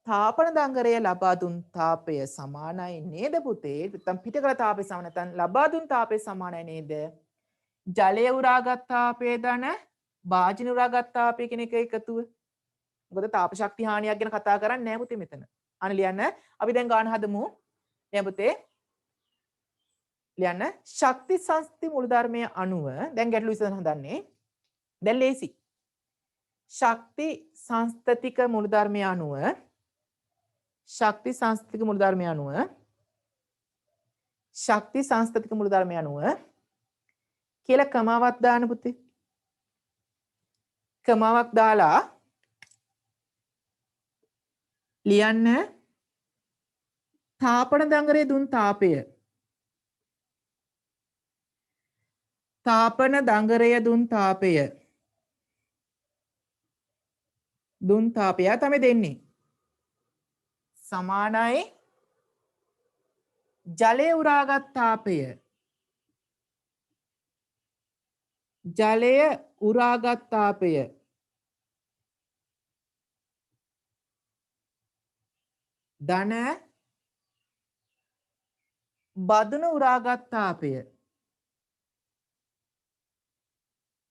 තාපන දංගරය ලබා දුන් තාපය සමානයි නේද පුතේ? නැත්නම් පිට කළ තාපය සමාන නැත්නම් ලබා දුන් තාපය සමානයි නේද? ජලය උරාගත් තාපය දන භාජන උරාගත් තාපය කියන එක එකතුව. මොකද තාප ශක්ති හානියක් ගැන කතා කරන්නේ නැහැ පුතේ මෙතන. අන ලියන්න. අපි දැන් ගාන හදමු. දැන් පුතේ ලියන්න ශක්ති සංස්ථි මූලධර්මයේ අණුව දැන් ගැටළු විසඳන හදන්නේ. දැන් ලේසි. ශක්ති සංස්ථතික මූලධර්මය අනුව ශක්ති සංස්ථතික මූලධර්මය අනුව කියලා ක්‍රමාවක් දාන්න පුතේ. ක්‍රමාවක් දාලා ලියන්න තාපන දඟරේ දුන් තාපය. තාපන දඟරය දුන් තාපය. දුන් තාපය තමයි දෙන්නේ. සමානයි ජලය උරාගත් තාපය. ජලය උරාගත් තාපය. ධන බදුන උරාගත් තාපය.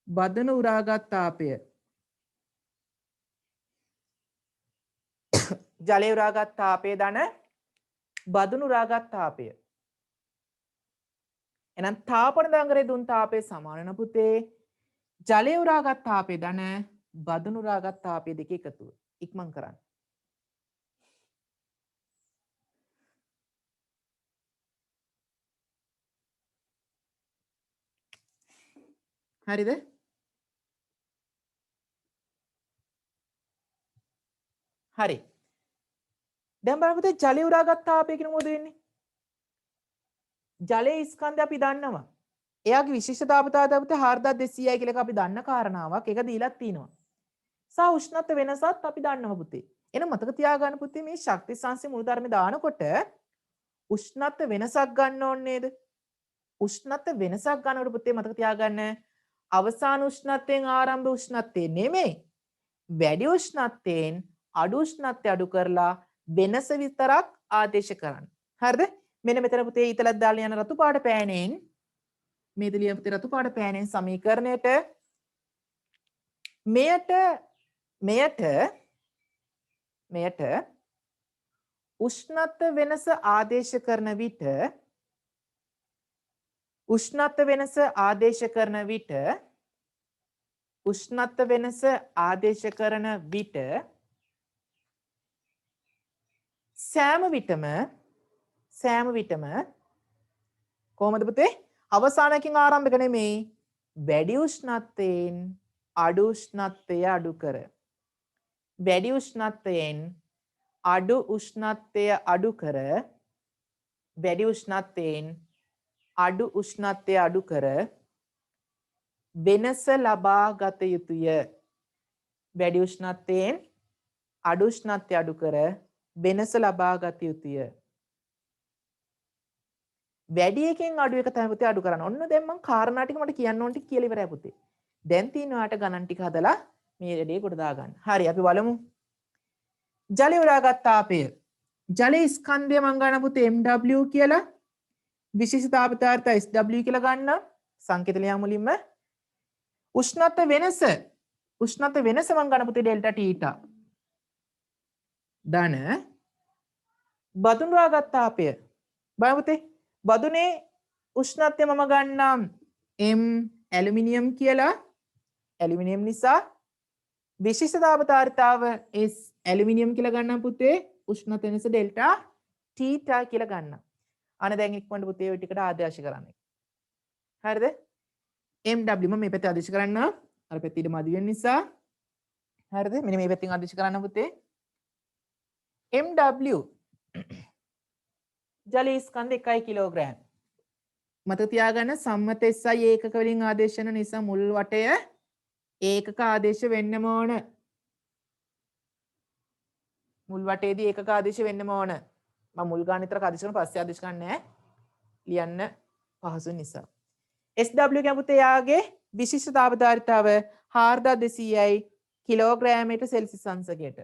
බදුන උරාගත් තාපය. ජලය උරාගත් තාපය ධන බදුන උරාගත් තාපය. එහෙනම් තාපන දඟරේ දුන් තාපය සමාන වෙන පුතේ ජලය උරාගත් තාපය ධන බදුන උරාගත් තාපය දෙක එකතුව. ඉක්මන් කරන්න. හරිද? හරි. දැන් බලන්න පුතේ ජලය උරාගත් තාපය කියන මොකද වෙන්නේ? ජලයේ ස්කන්ධය අපි දන්නවා. එයාගේ විශිෂ්ට තාපතාවය පුතේ 4200යි කියලා අපි දන්න කාරණාවක්. ඒක දීලක් තියෙනවා. සහ උෂ්ණත්ව වෙනසත් අපි දන්නවා පුතේ. එහෙනම් මතක තියාගන්න පුතේ මේ ශක්ති සංසි මූලධර්ම දානකොට උෂ්ණත්ව වෙනසක් ගන්න ඕනේ නේද? උෂ්ණත්ව වෙනසක් ගන්නකොට පුතේ මතක තියාගන්න අවසාන උෂ්ණත්වයෙන් ආරම්භ උෂ්ණත්වය නෙමෙයි. වැඩි උෂ්ණත්වයෙන් අඩු උෂ්ණත්වය අඩු කරලා වෙනස විතරක් ආදේශ කරන්න. හරිද? මෙන්න මෙතන පුතේ ඊතලක් දාලා යන රතු පාට පෑනෙන් මේ දෙලිය පුතේ රතු පාට පෑනෙන් සමීකරණයට මෙයට උෂ්ණත්ව වෙනස ආදේශ කරන විට උෂ්ණත්ව වෙනස ආදේශ කරන විට සෑම විටම කොහොමද පුතේ අවසානකින් ආරම්භක නෙමෙයි වැඩි උෂ්ණත්වයෙන් අඩු උෂ්ණත්වය අඩු කර වැඩි උෂ්ණත්වයෙන් අඩු උෂ්ණත්වය අඩු කර වැඩි උෂ්ණත්වයෙන් අඩු උෂ්ණත්වය අඩු කර වෙනස ලබා ගත යුතුය. වැඩි උෂ්ණත්වයෙන් අඩු උෂ්ණත්වය අඩු කර වෙනස ලබා ගත යුතුය. වැඩි එකෙන් අඩු එක තමයි පුතේ අඩු කරන්න. ඔන්න දැන් මම කාරණා ටික මට කියන්න ඕන ටික කියලා ඉවරයි පුතේ. දැන් තියෙනවාට ගණන් ටික හදලා මේ රෙඩේ කොට දාගන්න. හරි අපි බලමු. ජලය උරාගත් තාපය. ජලයේ ස්කන්ධය මම ගන්න පුතේ MW කියලා. විශේෂ තාපතාවර්ථ SW කියලා ගන්න. සංකේත ලියමු මුලින්ම. උෂ්ණත්ව වෙනස මම ගන්න පුතේ ඩෙල්ටා තීටා. ධන බදුන් උරාගත් තාපය. බලමු පුතේ. බදුනේ උෂ්ණත්වය මම ගන්නම් M ඇලුමිනියම් කියලා. ඇලුමිනියම් නිසා විශිෂ්ට තාපතාවර්තාව S ඇලුමිනියම් කියලා ගන්නම් පුතේ. උෂ්ණත්ව වෙනස ඩෙල්ටා තීටා කියලා ගන්නම්. අනේ දැන් ඉක්මනට පුතේ ඔය ටිකට ආදේශ කරන්න. හරිද? MW මම මේ පැත්තේ ආදේශ කරන්න. අර පැත්තේ ඉඳ මදි වෙන නිසා. හරිද? මෙන්න මේ පැත්තෙන් ආදේශ කරන්න පුතේ. MW ජලයේ ස්කන්ධ 1 කිලෝග්‍රෑම්. මතක තියාගන්න සම්මත SI ඒකක වලින් ආදේශ කරන නිසා මුල් වටය ඒකක ආදේශ වෙන්නම ඕන. මුල් වටේදී ඒකක ආදේශ වෙන්නම ඕන. මම මුල් ගාන විතර ආදේශ කරන පස්සේ ආදේශ කරන්නේ නැහැ. ලියන්න පහසු නිසා. SW කැපුතේ යාගේ විශිෂ්ට තාපධාරිතාව 4200යි කිලෝග්‍රෑමයට සෙල්සියස් අංශකයට.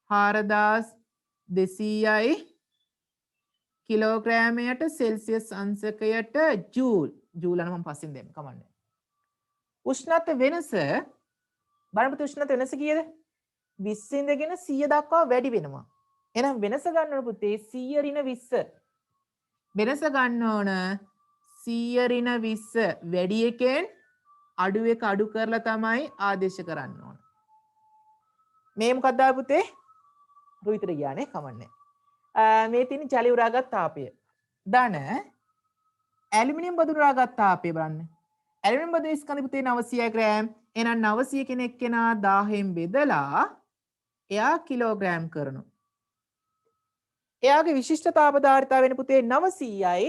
4200යි කිලෝග්‍රෑමයට සෙල්සියස් අංශකයට ජූල්. ජූල් අන මම පස්සෙන් දෙන්න කමන්නේ. උෂ්ණත්ව වෙනස බලන්න උෂ්ණත්ව වෙනස කීයද? 20 ඉඳගෙන 100 දක්වා වැඩි වෙනවා. එහෙනම් වෙනස ගන්න ඕන පුතේ 100 ඍණ 20. වෙනස ගන්න ඕන 100 ඍණ 20 වැඩි එකෙන් අඩු එක අඩු කරලා තමයි ආදේශ කරන්න ඕන. මේ මොකක්ද ආවේ පුතේ? රුවිතර ගියානේ කමන්නේ. මේ තියෙන ජලය උරාගත් තාපය. ධන ඇලුමිනියම් බදු උරාගත් තාපය බලන්න. ඇලුමිනියම් බදු ස්කන්ධ පුතේ 900 ග්‍රෑම්. එහෙනම් 900 කෙනෙක් කෙනා 1000න් බෙදලා එයා කිලෝග්‍රෑම් කරනවා. එයාගේ විශිෂ්ට තාප ධාරිතාව වෙන පුතේ 900යි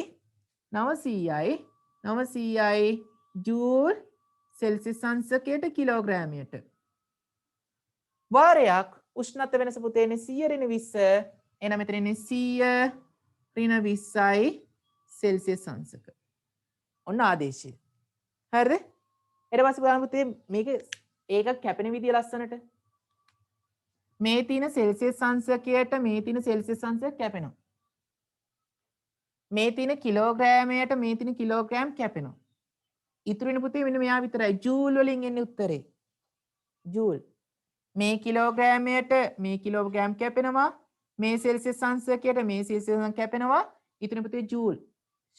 900යි ජූල් සෙල්සියස් අංශකයට කිලෝග්‍රෑමයට. වාරයක් උෂ්ණත්ව වෙනස පුතේනේ 100 ඍණ 20. එහෙනම් මෙතන ඉන්නේ 100 ඍණ 20යි සෙල්සියස් අංශක. ඔන්න ආදේශය. හරිද? ඊට පස්සේ බලමු පුතේ මේක ඒක කැපෙන විදිය ලස්සනට. මේ තියෙන සෙල්සියස් අංශකයට මේ තියෙන සෙල්සියස් අංශක කැපෙනවා. මේ තියෙන කිලෝග්‍රෑමයට මේ තියෙන කිලෝග්‍රෑම් කැපෙනවා. ඉතුරු වෙන පුතේ මෙන්න මෙයා විතරයි. ජූල් වලින් එන්නේ උත්තරේ. ජූල්. මේ කිලෝග්‍රෑමයට මේ කිලෝග්‍රෑම් කැපෙනවා. මේ සෙල්සියස් අංශකයට මේ සෙල්සියස් අංශක කැපෙනවා. ඉතුරු පුතේ ජූල්.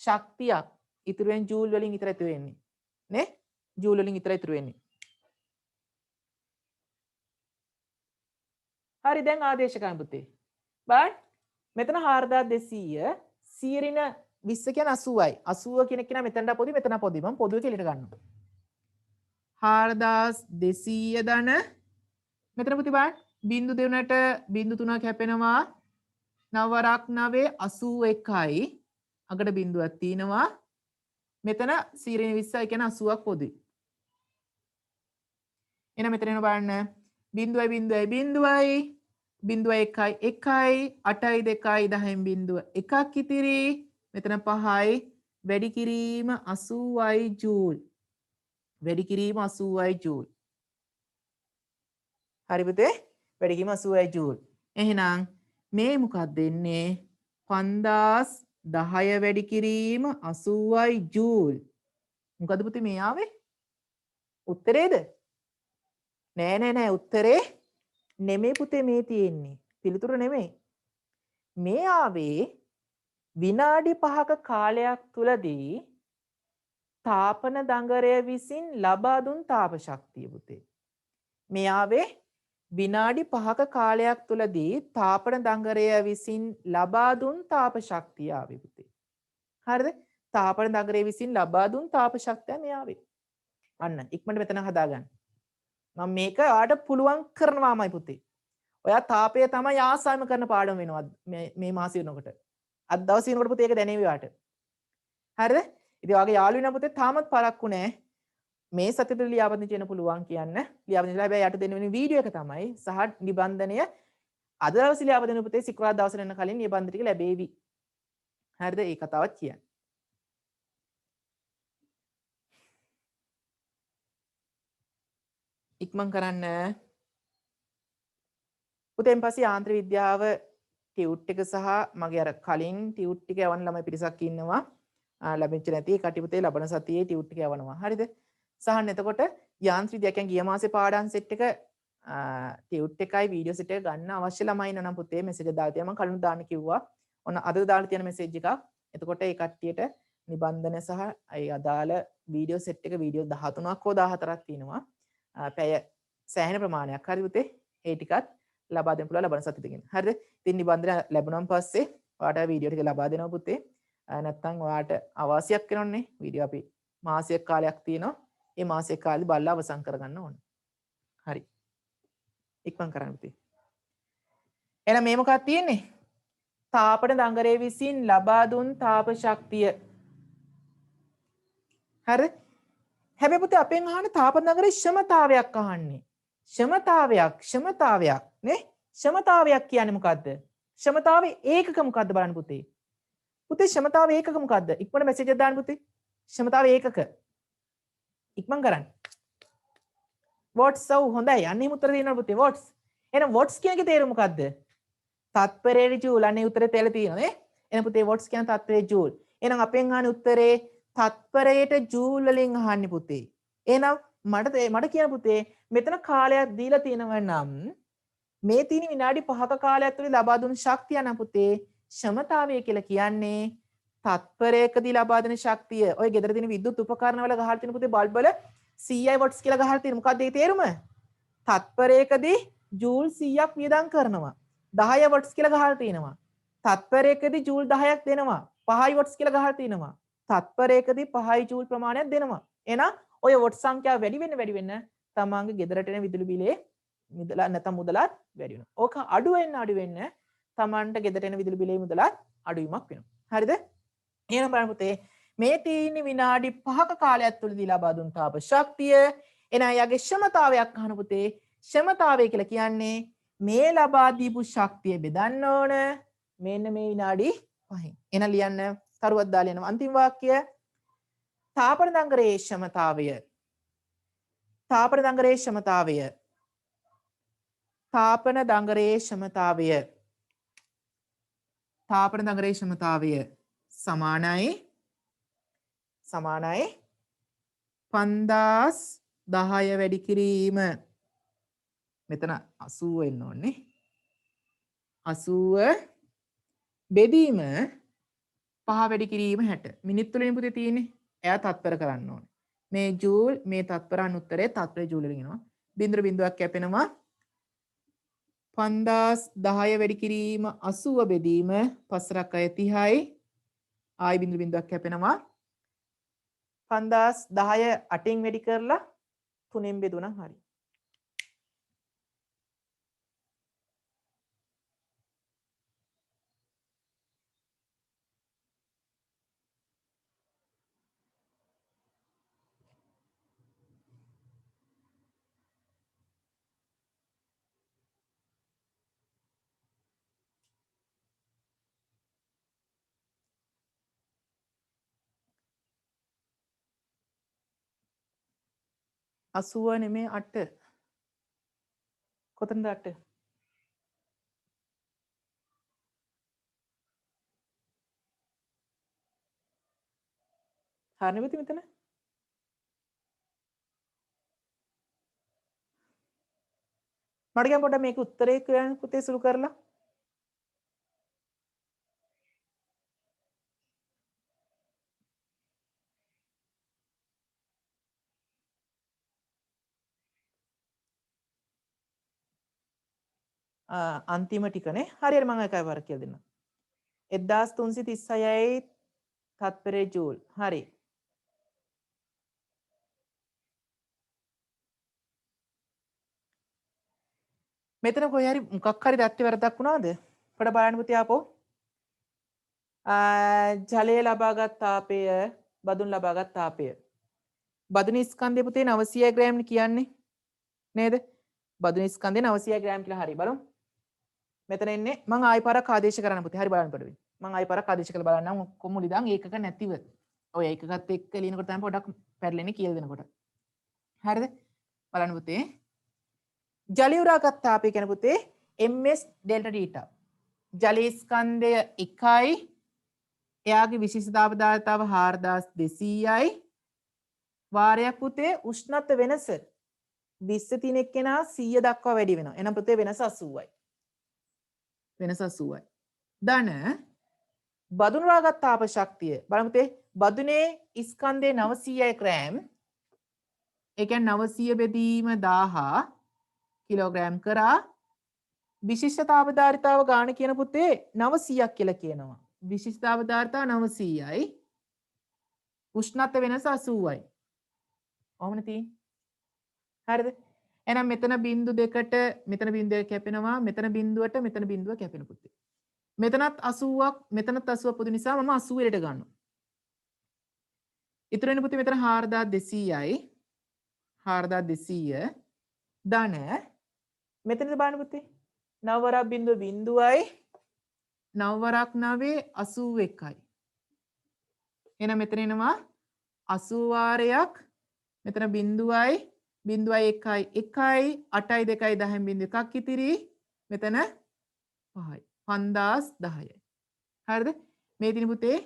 ශක්තියක්. ඉතුරු වෙන ජූල් වලින් විතරයි ඉතුරු වෙන්නේ. නේ? ජූල් වලින් විතරයි ඉතුරු වෙන්නේ. හරි දැන් ආදේශ කරන්න පුතේ. බලන්න. මෙතන 4200 100 ඍණ 20 කියන්නේ 80යි. 80 කියන එක නා මෙතනට පොදි මෙතන පොදි. මම පොදුවේ කියලා ගන්නවා. 4200 ධන මෙතන පුතේ බලන්න. බිංදු දෙන්නට බිංදු 3ක් හැපෙනවා. 9 වරක් 9 81යි. අගට බිංදුවක් තියෙනවා. මෙතන 100 ඍණ 20යි කියන්නේ 80ක් පොදුයි. එහෙනම් මෙතන එන බලන්න. බිංදුවයි බිංදුවයි බිංදුවයි බිංදුවයි 1යි 1යි 8යි 2යි 10න් බිංදුව එකක් ඉතිරි. මෙතන 5යි වැඩි කිරීම 80යි ජූල්. වැඩි කිරීම 80යි ජූල්. හරි පුතේ? වැඩි කිරීම 80යි ජූල්. එහෙනම් මේ මොකක්ද එන්නේ? 5010 වැඩි කිරීම 80යි ජූල්. මොකද පුතේ මේ ආවේ? උත්තරේද? නෑ උත්තරේ නෙමෙයි පුතේ මේ තියෙන්නේ. පිළිතුර නෙමෙයි. මේ ආවේ විනාඩි 5ක කාලයක් තුලදී තාපන දඟරය විසින් ලබා දුන් තාප ශක්තිය පුතේ. මේ ආවේ විනාඩි 5ක කාලයක් තුලදී තාපන දඟරය විසින් ලබා දුන් තාප ශක්තිය ආවේ පුතේ. හරිද? තාපන දඟරය විසින් ලබා දුන් තාප ශක්තිය මේ ආවේ. අන්න ඉක්මනට මෙතන හදාගන්න. මම මේක ඔයාලට පුළුවන් කරනවාමයි පුතේ. ඔයා තාපය තමයි ආසාවෙම කරන පාඩම වෙනවා මේ මාසෙ වෙනකොට. අද දවසේ වෙනකොට පුතේ ඒක දැනෙවි ඔයාට. හරිද? ඉතින් ඔයාගේ යාළුවෝ වෙන පුතේ තාමත් පරක්කු නැහැ. මේ සතිපිට ලියාපදිංචි වෙන්න පුළුවන් කියන්න. ලියාපදිංචිලා හැබැයි යට දෙන්න වෙන වීඩියෝ එක තමයි සහ නිබන්ධනය අද දවසේ ලියාපදින්න පුතේ සිකුරාදා දවසේ එන්න කලින් නිබන්ධන ටික ලැබේවි. හරිද? ඒ කතාවත් කියන්න. ඉක්මන් කරන්න. පුතෙන් පස්සේ යාන්ත්‍ර විද්‍යාව ටියුට් එක සහ මගේ අර කලින් ටියුට් ටික යවන ළමයි පිරිසක් ඉන්නවා. ලැබෙච්ච නැති ඒ කටි පුතේ ලබන සතියේ ටියුට් ටික යවනවා. හරිද? සහන් එතකොට යාන්ත්‍ර විද්‍යාව කියන්නේ ගිය මාසේ පාඩම් සෙට් එක ටියුට් එකයි වීඩියෝ සෙට් එක ගන්න අවශ්‍ය ළමයි ඉන්නවා නම් පුතේ මෙසේජ් දාලා තියන්න මම කලින් දාන්න කිව්වා. ඔන්න අද දාලා තියෙන මෙසේජ් එකක්. එතකොට ඒ කට්ටියට නිබන්ධන සහ ඒ අදාළ වීඩියෝ සෙට් එක වීඩියෝ 13ක් හෝ 14ක් තියෙනවා. පැය සෑහෙන ප්‍රමාණයක්. හරි පුතේ. ඒ ටිකත් ලබා දෙන්න පුළුවන් ලබන සති දෙකකින්. හරිද? ඉතින් නිබන්ධන ලැබුණාන් පස්සේ ඔයාලට වීඩියෝ ටික ලබා දෙනවා පුතේ. නැත්තම් ඔයාලට අවශ්‍යයක් වෙනවනේ වීඩියෝ අපි මාසයක් කාලයක් තියෙනවා. ඒ මාසයක් කාලෙදි බලලා අවසන් කරගන්න ඕනේ. හරි. ඉක්මන් කරන්න පුතේ. එහෙනම් මේ මොකක්ද තියෙන්නේ? තාපන දඟරේ විසින් ලබා දුන් තාප ශක්තිය. හරි? හැබැයි පුතේ අපෙන් අහන්නේ තාපන දඟරේ ක්ෂමතාවයක් අහන්නේ. ක්ෂමතාවයක් නේ? ක්ෂමතාවයක් කියන්නේ මොකද්ද? ක්ෂමතාවේ ඒකක මොකද්ද බලන්න පුතේ. පුතේ ක්ෂමතාවේ ඒකක මොකද්ද? ඉක්මනට මෙසේජ් එක දාන්න පුතේ. ක්ෂමතාවේ ඒකක. ඉක්මන් කරන්න. වොට්ස් හොඳයි. අන්නේ උත්තර දෙනවා පුතේ වොට්ස්. එහෙනම් වොට්ස් කියන එකේ තේරුම මොකද්ද? තත්පරයේ ජූල්. අන්නේ උත්තරේ තේලා තියෙනවා නේ. එහෙනම් පුතේ වොට්ස් කියන තත්පරයේ ජූල්. එහෙනම් අපෙන් අහන්නේ උත්තරේ තත්පරයට ජූල් වලින් අහන්නේ පුතේ. එහෙනම් මට කියන පුතේ මෙතන කාලයක් දීලා තියෙනවා නම් මේ තියෙන විනාඩි 5ක කාලයක් තුළ ලබා දුන් ශක්තිය නම් පුතේ ක්ෂමතාවය කියලා කියන්නේ තත්පරයකදී ලබා දෙන ශක්තිය. ඔය ගෙදර තියෙන විද්‍යුත් උපකරණ වල ගහලා තියෙන පුතේ බල්බ් වල 100යි වොට්ස් කියලා ගහලා තියෙන මොකක්ද ඒකේ තේරුම? තත්පරයකදී ජූල් 100ක් වියදම් කරනවා. 10 වොට්ස් කියලා ගහලා තියෙනවා. තත්පරයකදී ජූල් 10ක් දෙනවා. 5යි වොට්ස් කියලා ගහලා තියෙනවා. තත්පරයකදී 5යි ජූල් ප්‍රමාණයක් දෙනවා. එහෙනම් ඔය වොට් සංඛ්‍යාව වැඩි වෙන්න තමන්ගේ ගෙදරට එන විදුලි බිලේ මුදල නැත්නම් මුදලත් වැඩි වෙනවා. ඕක අඩු වෙන්න තමන්ට ගෙදරට එන විදුලි බිලේ මුදලත් අඩුවීමක් වෙනවා. හරිද? එහෙනම් බලන්න පුතේ මේ තියෙන විනාඩි 5ක කාලයක් තුලදී ලබා දුන් තාප ශක්තිය එන යාගේ ක්ෂමතාවයක් අහන පුතේ ක්ෂමතාවය කියලා කියන්නේ මේ ලබා දීපු ශක්තිය බෙදන්න ඕන මෙන්න මේ විනාඩි 5න්. එන ලියන්න කරුවක් දාලා යනවා අන්තිම වාක්‍යය තාපන දංගරේ ක්ෂමතාවය තාපන දංගරේ ක්ෂමතාවය තාපන දංගරේ ක්ෂමතාවය තාපන දංගරේ ක්ෂමතාවය සමානයි 5010 වැඩි කිරීම මෙතන 80 එන්න ඕනේ 80 බෙදීම 5 වැඩි කිරීම 60 මිනිත්තු වලින් පුතේ තියෙන්නේ එයා තත්පර කරන්න ඕනේ මේ ජූල් මේ තත්පර අනුත්තරේ තත්පර ජූල් වලින් එනවා බිඳුවක් කැපෙනවා 5010 වැඩි කිරීම 80 බෙදීම 5 30යි ආයි බිඳුවක් කැපෙනවා 5010 8න් වැඩි කරලා 3න් බෙදුණා හරි. අසුව නෙමේ 8 කොතනද 8 හරිනේ මෙතන මට කියන්න පොඩ්ඩක් මේක උත්තරේ කියන්න පුතේ සුළු කරලා අන්තිම ටිකනේ හරියට මම එකයි වර කියලා දෙන්නම් 1336යි තත්පරේ ජූල් හරි මෙතන කොහේ හරි මොකක් හරි දැක්ටි වැරද්දක් වුණාද පොඩ බලන්න පුතේ ආපෝ ජලය ලබාගත් තාපය බදුන් ලබාගත් තාපය බදුනි ස්කන්ධය පුතේ 900 ග්‍රෑම් කියන්නේ නේද බදුනි ස්කන්ධය 900 ග්‍රෑම් කියලා හරි බලමු මෙතන එන්නේ මම ආයි පාරක් ආදේශ කරන්න පුතේ හරි බලන්න පොඩ්ඩක් මම ආයි පාරක් ආදේශ කරලා බලන්නම් ඔක්කොම මුලින්දන් ඒකක නැතිව ඔය ඒකකත් එක්ක ලියනකොට තමයි පොඩ්ඩක් පැටලෙන්නේ කියලා දෙනකොට හරිද බලන්න පුතේ ජලය උරාගත් තාපය කියන පුතේ ms ඩෙල්ටා ඩීටා ජල ස්කන්ධය 1යි එයාගේ විශිෂ්ට තාප ධාරිතාව 4200යි වාරයක් පුතේ උෂ්ණත්ව වෙනස 20 තියෙන එක්කෙනා 100 දක්වා වැඩි වෙනවා. එහෙනම් පුතේ වෙනස 80යි. වෙනස 80යි. ධන බදුණු රාගත් තාප ශක්තිය බලමු පුතේ බදුනේ ස්කන්ධේ 900යි ග්‍රෑම්. ඒ කියන්නේ 900 බෙදීම 1000 කිලෝග්‍රෑම් කරා විශිෂ්ට තාප ධාරිතාව ගාණ කියන පුතේ 900ක් කියලා කියනවා. විශිෂ්ට තාප ධාරිතාව 900යි. උෂ්ණත්ව වෙනස 80යි. ඔහොමනේ තියෙන්නේ. හරිද? එහෙනම් මෙතන බිංදු දෙකට මෙතන බිංදුව කැපෙනවා මෙතන බිංදුවට මෙතන බිංදුව කැපෙන පුතේ. මෙතනත් 80ක් මෙතනත් 80ක් පොදු නිසා මම 80 ට ගන්නවා. ඉතුරු වෙන පුතේ මෙතන 4200යි 4200 ධන මෙතනද බලන්න පුතේ 9 වරක් බිංදුව බිංදුවයි 9 වරක් 9 81යි. එහෙනම් මෙතන එනවා 80 වාරයක් මෙතන බිංදුවයි බිංදුවයි 1යි 1යි 8යි 2යි 10න් බිංදුව එකක් ඉතිරි මෙතන 5යි 5010යි. හරිද? මේ දින පුතේ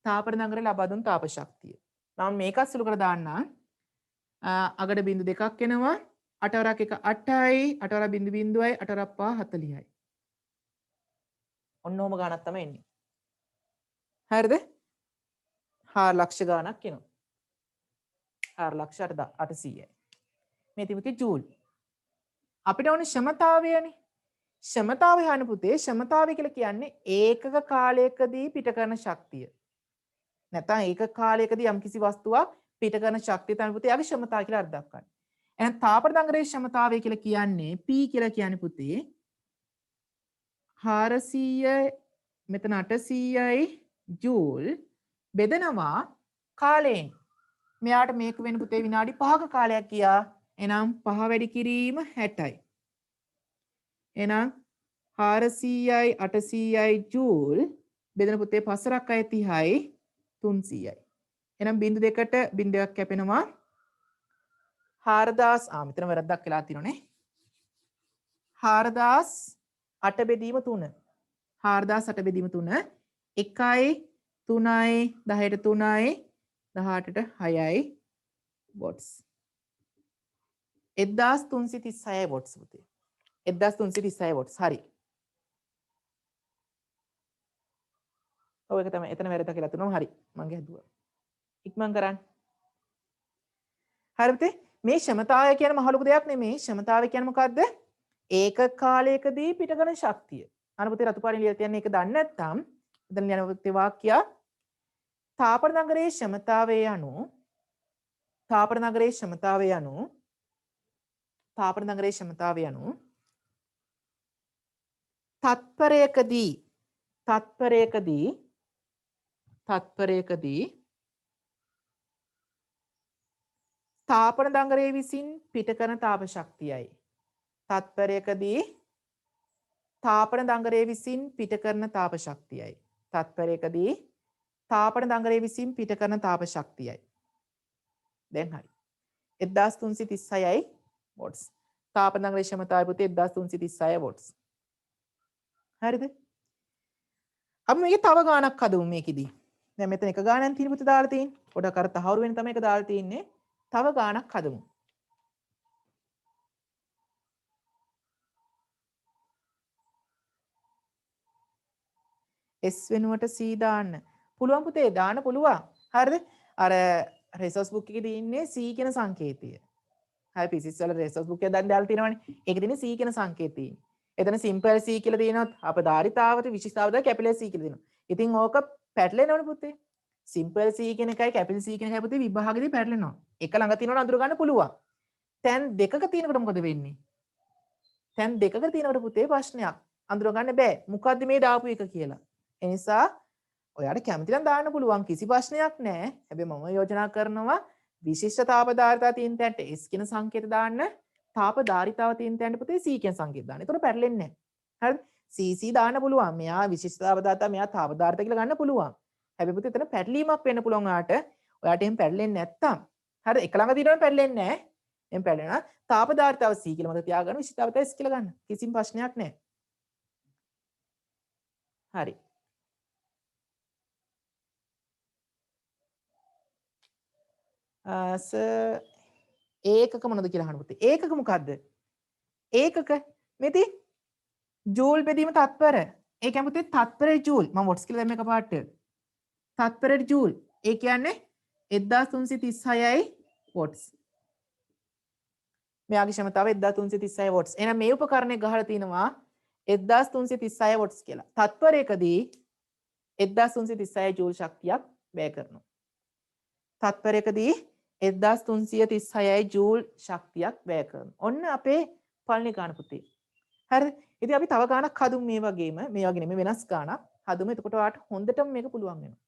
තාපන නගර ලබා දුන් තාප ශක්තිය. මම මේකත් සුළු කර දාන්නම්. අගට බිංදු දෙකක් එනවා 8 වරක් 1 8යි 8 වරක් බිංදු බිංදුවයි 8 වරක් 5 40යි. ඔන්න ඔහම ගානක් තමයි එන්නේ. හරිද? 4 ලක්ෂ ගානක් එනවා. 4,800,000යි. මේ තිබුණේ ජූල්. අපිට ඕනේ ක්ෂමතාවයනේ. ක්ෂමතාවය හාන පුතේ ක්ෂමතාවය කියලා කියන්නේ ඒකක කාලයකදී පිට කරන ශක්තිය. නැත්නම් ඒකක කාලයකදී යම්කිසි වස්තුවක් පිට කරන ශක්තිය තමයි පුතේ යාගේ ක්ෂමතාවය කියලා අර්ථ දක්වන්නේ. එහෙනම් තාපන දංගරේ ක්ෂමතාවය කියලා කියන්නේ P කියලා කියන්නේ පුතේ 400යි මෙතන 800යි ජූල් බෙදනවා කාලයෙන්. මෙයාට මේක වෙන පුතේ විනාඩි 5ක කාලයක් ගියා. එහෙනම් 5 වැඩි කිරීම 60යි. එහෙනම් 400යි 800යි ජූල් බෙදෙන පුතේ 5 අය 30යි 300යි. එහෙනම් බිංදු දෙකට බිංදුවක් කැපෙනවා 4000 මෙතන වැරද්දක් වෙලා තියෙනනේ 4008 බෙදීම 3 4008 බෙදීම 3 1යි 3යි 10ට 3යි 18ට 6යි වොට්ස් 1336 වොට්ස් පුතේ 1336 වොට්ස් හරි ඔය එක තමයි එතන වැරද්දක් කියලා තුනම හරි මං ගැහුවා ඉක්මන් කරන්න හරි පුතේ මේ ක්ෂමතාවය කියන්නේ මහ ලොකු දෙයක් නෙමෙයි ක්ෂමතාවය කියන්නේ මොකද්ද ඒක කාලයකදී පිට කරන ශක්තිය අර පුතේ රතුපාරින් ලියලා තියන්නේ ඒක දන්නේ නැත්නම් එතන යන පුතේ වාක්‍යය තාපන නගරයේ ක්ෂමතාවය අනුව තාපන නගරයේ ක්ෂමතාවය අනුව තත්පරයකදී තාපන දංගරයේ විසින් පිට කරන තාප ශක්තියයි තත්පරයකදී තාපන දංගරයේ විසින් පිට කරන තාප ශක්තියයි තත්පරයකදී තාපන දංගරයේ විසින් පිට කරන තාප ශක්තියයි දැන් හරි 1336යි වොට්ස් තාපන දංගරයේ ක්ෂමතාවය පුතේ 1336 වොට්ස් හරිද අපි මේකේ තව ගාණක් හදමු මේකෙදී දැන් මෙතන එක ගාණක් තියෙන පුතේ දාලා තියෙන්නේ පොඩක් අර තහවුරු වෙන තමයි එක දාලා තියෙන්නේ තව ගාණක් හදමු S වෙනුවට C දාන්න පුළුවන් පුතේ දාන්න පුළුවන් හරිද අර රිසෝස් බුක් එකේ තියෙන්නේ C කියන සංකේතය හරි පිසිස් වල රිසෝස් බුක් එක දැන් දාලා තියෙනවනේ ඒකේ තියෙන්නේ C කියන සංකේතය එතන සිම්පල් C කියලා තියෙනවත් අපදාරිතාවට විශිෂ්ටතාවද කැපිටල් C කියලා දෙනවා ඉතින් ඕක පැටලෙනවනේ පුතේ සිම්පල් C කියන එකයි කැපිටල් C කියන එකයි පුතේ විභාගෙදී පැටලෙනවා එක ළඟ තියෙනවනේ අඳුර ගන්න පුළුවන් තැන් දෙකක තියෙනකොට මොකද වෙන්නේ තැන් දෙකක තියෙනකොට පුතේ ප්‍රශ්නයක් අඳුර ගන්න බෑ මොකද්ද මේ දාපු එක කියලා ඒ නිසා ඔයාට කැමති නම් දාන්න පුළුවන් කිසි ප්‍රශ්නයක් නැහැ හැබැයි මම යෝජනා කරනවා විශිෂ්ට තාපධාරිතාව තියෙන තැනට S කියන සංකේත දාන්න තාපධාරිතාව තියෙන තැනට පුතේ C කියන සංකේත දාන්න. ඒතකොට පැටලෙන්නේ නැහැ. හරිද? CC දාන්න පුළුවන්. මෙයා විශිෂ්ට තාපධාරිතාව මෙයා තාපධාරිතාව කියලා ගන්න පුළුවන්. හැබැයි පුතේ එතන පැටලීමක් වෙන්න පුළුවන් ඔයාට. ඔයාට එහෙම පැටලෙන්නේ නැත්තම්. හරිද? එක ළඟ තියෙනවනේ පැටලෙන්නේ නැහැ. එහෙම පැටලෙනවා. තාපධාරිතාව C කියලා මත තියාගන්න විශිෂ්ට තාපධාරිතාව S කියලා ගන්න. කිසිම ප්‍රශ්නයක් නැහැ. හරි. ඒකක මොනවද කියලා අහන්න පුතේ. ඒකක මොකද්ද? ඒකක මෙති ජූල් බෙදීම තත්පර. ඒ කියන්නේ පුතේ තත්පරේ ජූල්. මම වොට්ස් කියලා දැම්ම එකපාරට. තත්පරේ ජූල්. ඒ කියන්නේ 1336යි වොට්ස්. මෙයාගේ ක්ෂමතාව 1336 වොට්ස්. එහෙනම් මේ උපකරණය ගහලා තිනවා 1336 වොට්ස් කියලා. තත්පරයකදී 1336 ජූල් ශක්තියක් වැය කරනවා. තත්පරයකදී 1336යි ජූල් ශක්තියක් වැය කරනවා. ඔන්න අපේ පළවෙනි ගාන පුතේ. හරිද? ඉතින් අපි තව ගානක් හදුමු මේ වගේම. මේ වගේ නෙමෙයි වෙනස් ගානක් හදුමු. එතකොට ඔයාලට හොඳටම මේක පුළුවන් වෙනවා.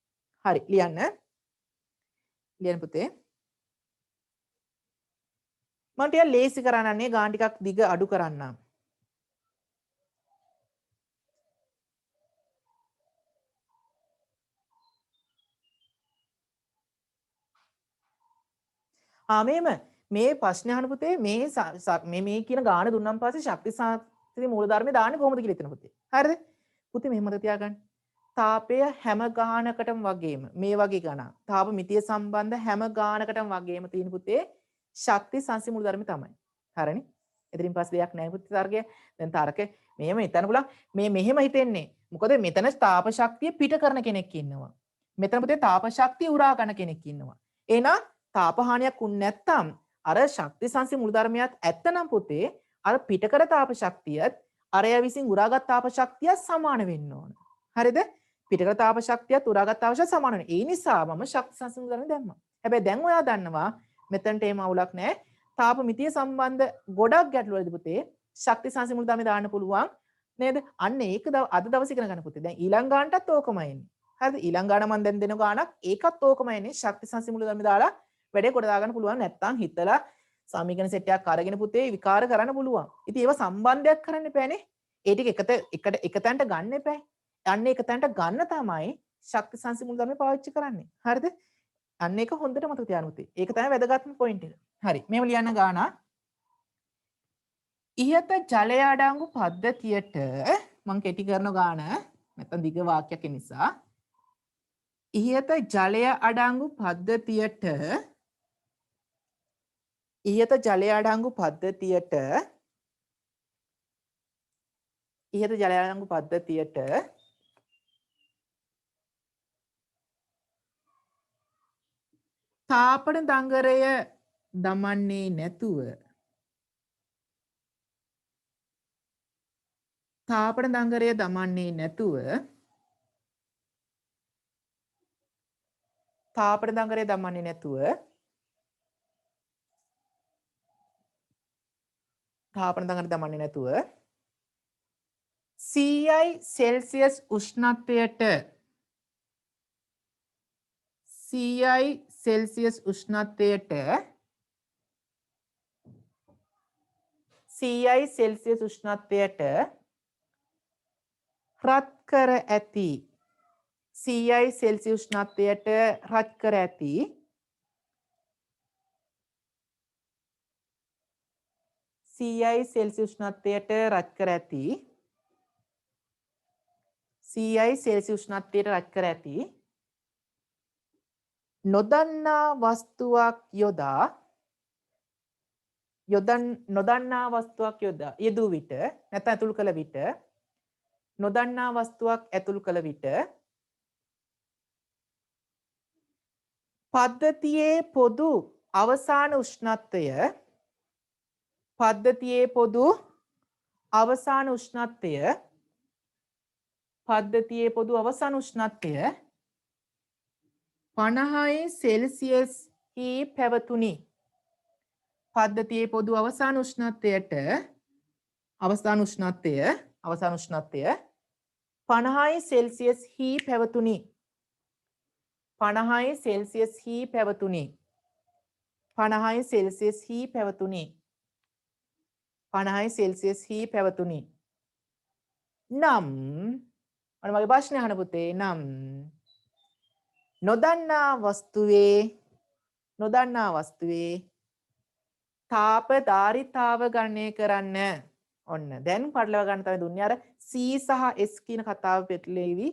හරි ලියන්න. ලියන්න පුතේ. මම ටිකක් ලේසි කරන්නන්නේ ගාන ටිකක් දිග අඩු කරන්නම්. මේ ප්‍රශ්න අහන පුතේ මේ කියන ගාන දුන්නාන් පස්සේ ශක්ති සාත්‍රි මූලධර්මය දාන්නේ කොහොමද කියලා හිතන පුතේ. හරිද? පුතේ මෙහෙම මතක තියාගන්න. තාපය හැම ගානකටම වගේම මේ වගේ ගණන්. තාප මිතිය සම්බන්ධ හැම ගානකටම වගේම තියෙන පුතේ ශක්ති සංසි මූලධර්මය තමයි. හරිනේ? එතනින් පස්සේ දෙයක් නැහැ පුතේ තර්කය. දැන් තර්කය මෙහෙම හිතන්න පුළුවන්. මෙහෙම හිතෙන්නේ. මොකද මෙතන තාප ශක්තිය පිට කරන කෙනෙක් ඉන්නවා. මෙතන පුතේ තාප ශක්තිය උරා ගන්න කෙනෙක් ඉන්නවා. එහෙනම් තාපහානියක් උන්නේ නැත්තම් අර ශක්ති සංසි මුලධර්මයක් ඇත්තනම් පුතේ අර පිටකර තාප ශක්තියත් අරය විසින් උරාගත් තාප ශක්තිය සමාන වෙන්න ඕන. හරිද? පිටකර තාප ශක්තියත් උරාගත් තාප ශක්තිය සමාන වෙනවා. ඒ නිසා මම ශක්ති සංසි මුලධර්ම දැම්මා. හැබැයි දැන් ඔයා දන්නවා මෙතනට එහෙම අවුලක් නැහැ. තාප මිතිය සම්බන්ධ ගොඩක් ගැටලු වලදී පුතේ ශක්ති සංසි මුලධර්ම දාන්න පුළුවන් නේද? අන්න ඒක අද දවසේ ඉගෙන ගන්න පුතේ. දැන් ඊළඟ ගානටත් ඕකමයි එන්නේ. හරිද? ඊළඟ ගාන මම දැන් දෙන ගානක් ඒකත් ඕකමයි එන්නේ. ශක්ති සංසි මුලධර්ම දාලා වැඩේ කොට දාගන්න පුළුවන්. නැත්තම් හිතලා සමීකරණ සෙට් එකක් අරගෙන පුතේ විකාර කරන්න පුළුවන්. ඉතින් ඒව සම්බන්ධයක් කරන්න එපානේ. ඒ ටික එක තැනට ගන්න එපායි. අන්න එක තැනට ගන්න තමයි ශක්ති සංසි මුලධර්ම පාවිච්චි කරන්නේ. හරිද? අන්න ඒක හොඳට මතක තියාගන්න පුතේ. ඒක තමයි වැදගත්ම පොයින්ට් එක. හරි. මේව ලියන්න ගාන. ඉහත ජලය අඩංගු පද්ධතියට මම කෙටි කරන ගාන නැත්නම් දිග වාක්‍යයක් නිසා ඉහත ජලය අඩංගු පද්ධතියට ඉහත ජලය අඩංගු පද්ධතියට තාපන දඟරය දමන්නේ නැතුව තාපන දඟරය දමන්නේ නැතුව තාපන දඟරය දමන්නේ නැතුව තාපන දඟරය දමන්නේ නැතුව 100යි සෙල්සියස් උෂ්ණත්වයට 100යි සෙල්සියස් උෂ්ණත්වයට 100යි සෙල්සියස් උෂ්ණත්වයට රත් කර ඇති 100යි සෙල්සියස් උෂ්ණත්වයට රත් කර ඇති 100යි සෙල්සියස් උෂ්ණත්වයට රත් කර ඇති 100යි සෙල්සියස් උෂ්ණත්වයට රත් කර ඇති නොදන්නා වස්තුවක් යොදා නොදන්නා වස්තුවක් යෙදූ විට නැත්නම් ඇතුළු කළ විට නොදන්නා වස්තුවක් ඇතුළු කළ විට පද්ධතියේ පොදු අවසාන උෂ්ණත්වය පද්ධතියේ පොදු අවසාන උෂ්ණත්වය 50යි සෙල්සියස් හි පැවතුණි. පද්ධතියේ පොදු අවසාන උෂ්ණත්වයට අවසාන උෂ්ණත්වය 50යි සෙල්සියස් හි පැවතුණි. 50යි සෙල්සියස් හි පැවතුණි. 50යි සෙල්සියස් හි පැවතුණි. 50යි සෙල්සියස් හි පැවතුණි. නම් අර මගේ ප්‍රශ්නේ අහන පුතේ නම් නොදන්නා වස්තුවේ තාප ධාරිතාව ගණනය කරන්න. ඔන්න දැන් පටලවා ගන්න තමයි දුන්නේ අර C සහ S කියන කතාව පෙටලෙවි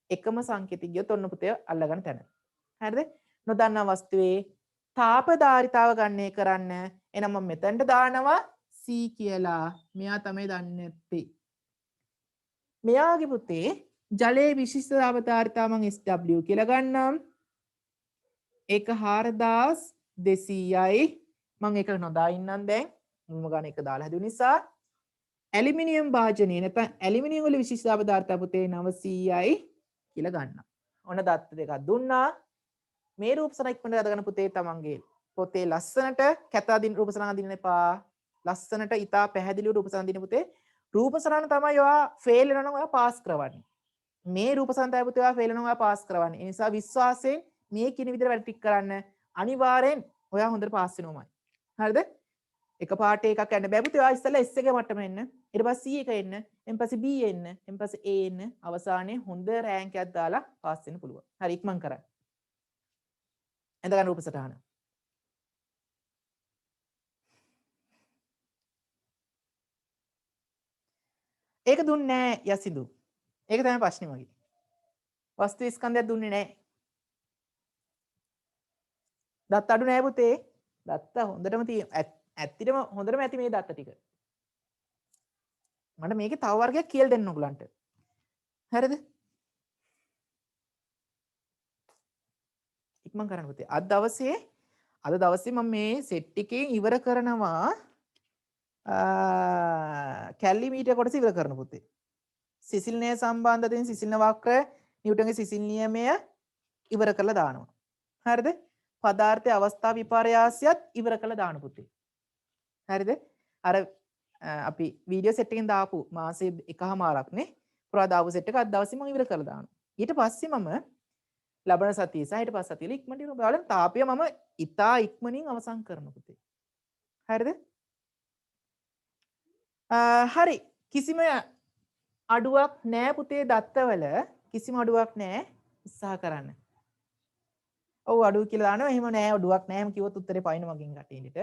එකම සංකේතය ගියොත් ඔන්න පුතේ අල්ලගන්න තැන. හරිද? නොදන්නා වස්තුවේ තාප ධාරිතාව ගණනය කරන්න. එහෙනම් මම මෙතනට දානවා C කියලා. මෙයා තමයි දන්නේ නැත්තේ. මෙයාගේ පුතේ ජලයේ විශිෂ්ට ධාරිතාව මම SW කියලා ගන්නම්. ඒක 4200යි. මම ඒක නොදා ඉන්නම් දැන්. මුල්ම ගාන එක දාලා හැදුව නිසා. ඇලුමිනියම් භාජනය නැත්නම් ඇලුමිනියම් වල විශිෂ්ට ධාරිතාව පුතේ 900යි කියලා ගන්නම්. ඔන්න දත්ත දෙකක් දුන්නා. මේ රූපසන ඉක්මනට අදගන්න පුතේ තමන්ගේ පොතේ ලස්සනට කැත අදින රූපසන අදින්න එපා. ලස්සනට ඉතා පැහැදිලිව රූපසන අදින්න පුතේ. රූපසන තමයි ඔයා ෆේල් වෙනවා නම් ඔයා පාස් කරවන්නේ. මේ රූපසන තමයි පුතේ ඔයා ෆේල් වෙනවා ඔයා පාස් කරවන්නේ. ඒ නිසා විශ්වාසයෙන් මේ කියන විදිහට වැඩ ටික කරන්න. අනිවාර්යෙන් ඔයා හොඳට පාස් වෙනවමයි. හරිද? එක පාට එකක් යන්න බෑ පුතේ. ඔයා ඉස්සෙල්ලා S එකේ මට්ටම එන්න. ඊට පස්සේ C එක එන්න. ඊට පස්සේ B එන්න. ඊට පස්සේ A එන්න. අවසානයේ හොඳ රෑන්ක් එකක් දාලා පාස් වෙන්න පුළුවන්. හරි ඉක්මන් කරන්න. එඳ ගන්න රූප සටහන. ඒක දුන්නේ නැහැ යසිදු. ඒක තමයි ප්‍රශ්නේ මගේ. වස්තු ස්කන්ධයක් දුන්නේ නැහැ. දත්ත අඩු නැහැ පුතේ. දත්ත හොඳටම ඇත්තටම හොඳටම ඇති මේ දත්ත ටික. මට මේකේ තව වර්ගයක් කියලා දෙන්න ඕගලන්ට. හරිද? ඉක්මන් කරන්න පුතේ. අද දවසේ අද දවසේ මම මේ සෙට් එකෙන් ඉවර කරනවා කැලි මීටර් කොටස ඉවර කරන පුතේ. සිසිල් නය සම්බන්ධයෙන් සිසිල් වක්‍ර නිව්ටන්ගේ සිසිල් නියමය ඉවර කරලා දානවා. හරිද? පදාර්ථයේ අවස්ථා විපර්යාසයත් ඉවර කරලා දාන පුතේ. හරිද? අර අපි වීඩියෝ සෙට් එකෙන් දාපු මාසේ එකහමාරක් නේ. පුරා දාපු සෙට් එක අද දවසේ මම ඉවර කරලා දානවා. ඊට පස්සේ මම ලබන සතියේ සහ ඊට පස්සේ සතියේ ඉක්මනට ඉවර බලන්න තාපය මම ඉතා ඉක්මනින් අවසන් කරන පුතේ. හරිද? හරි. කිසිම අඩුවක් නෑ පුතේ දත්තවල කිසිම අඩුවක් නෑ උත්සාහ කරන්න. ඔව් අඩුව කියලා දානවා. එහෙම නෑ අඩුවක් නෑ. එහෙම කිව්වොත් උත්තරේ පයින්න මගෙන් කටින්ට.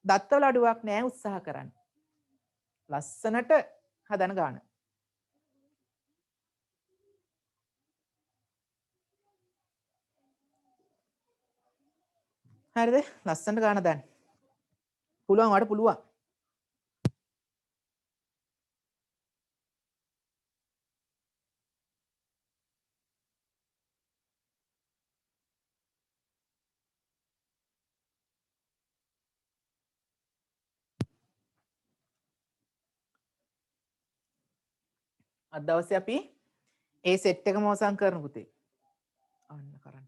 දත්තවල අඩුවක් නෑ උත්සාහ කරන්න. ලස්සනට හදන ගාන. හරිද? ලස්සනට ගාන දාන්න. පුළුවන් වට පුළුවන්. අද දවසේ අපි ඒ සෙට් එකම අවසන් කරන පුතේ. අන්න කරන්න.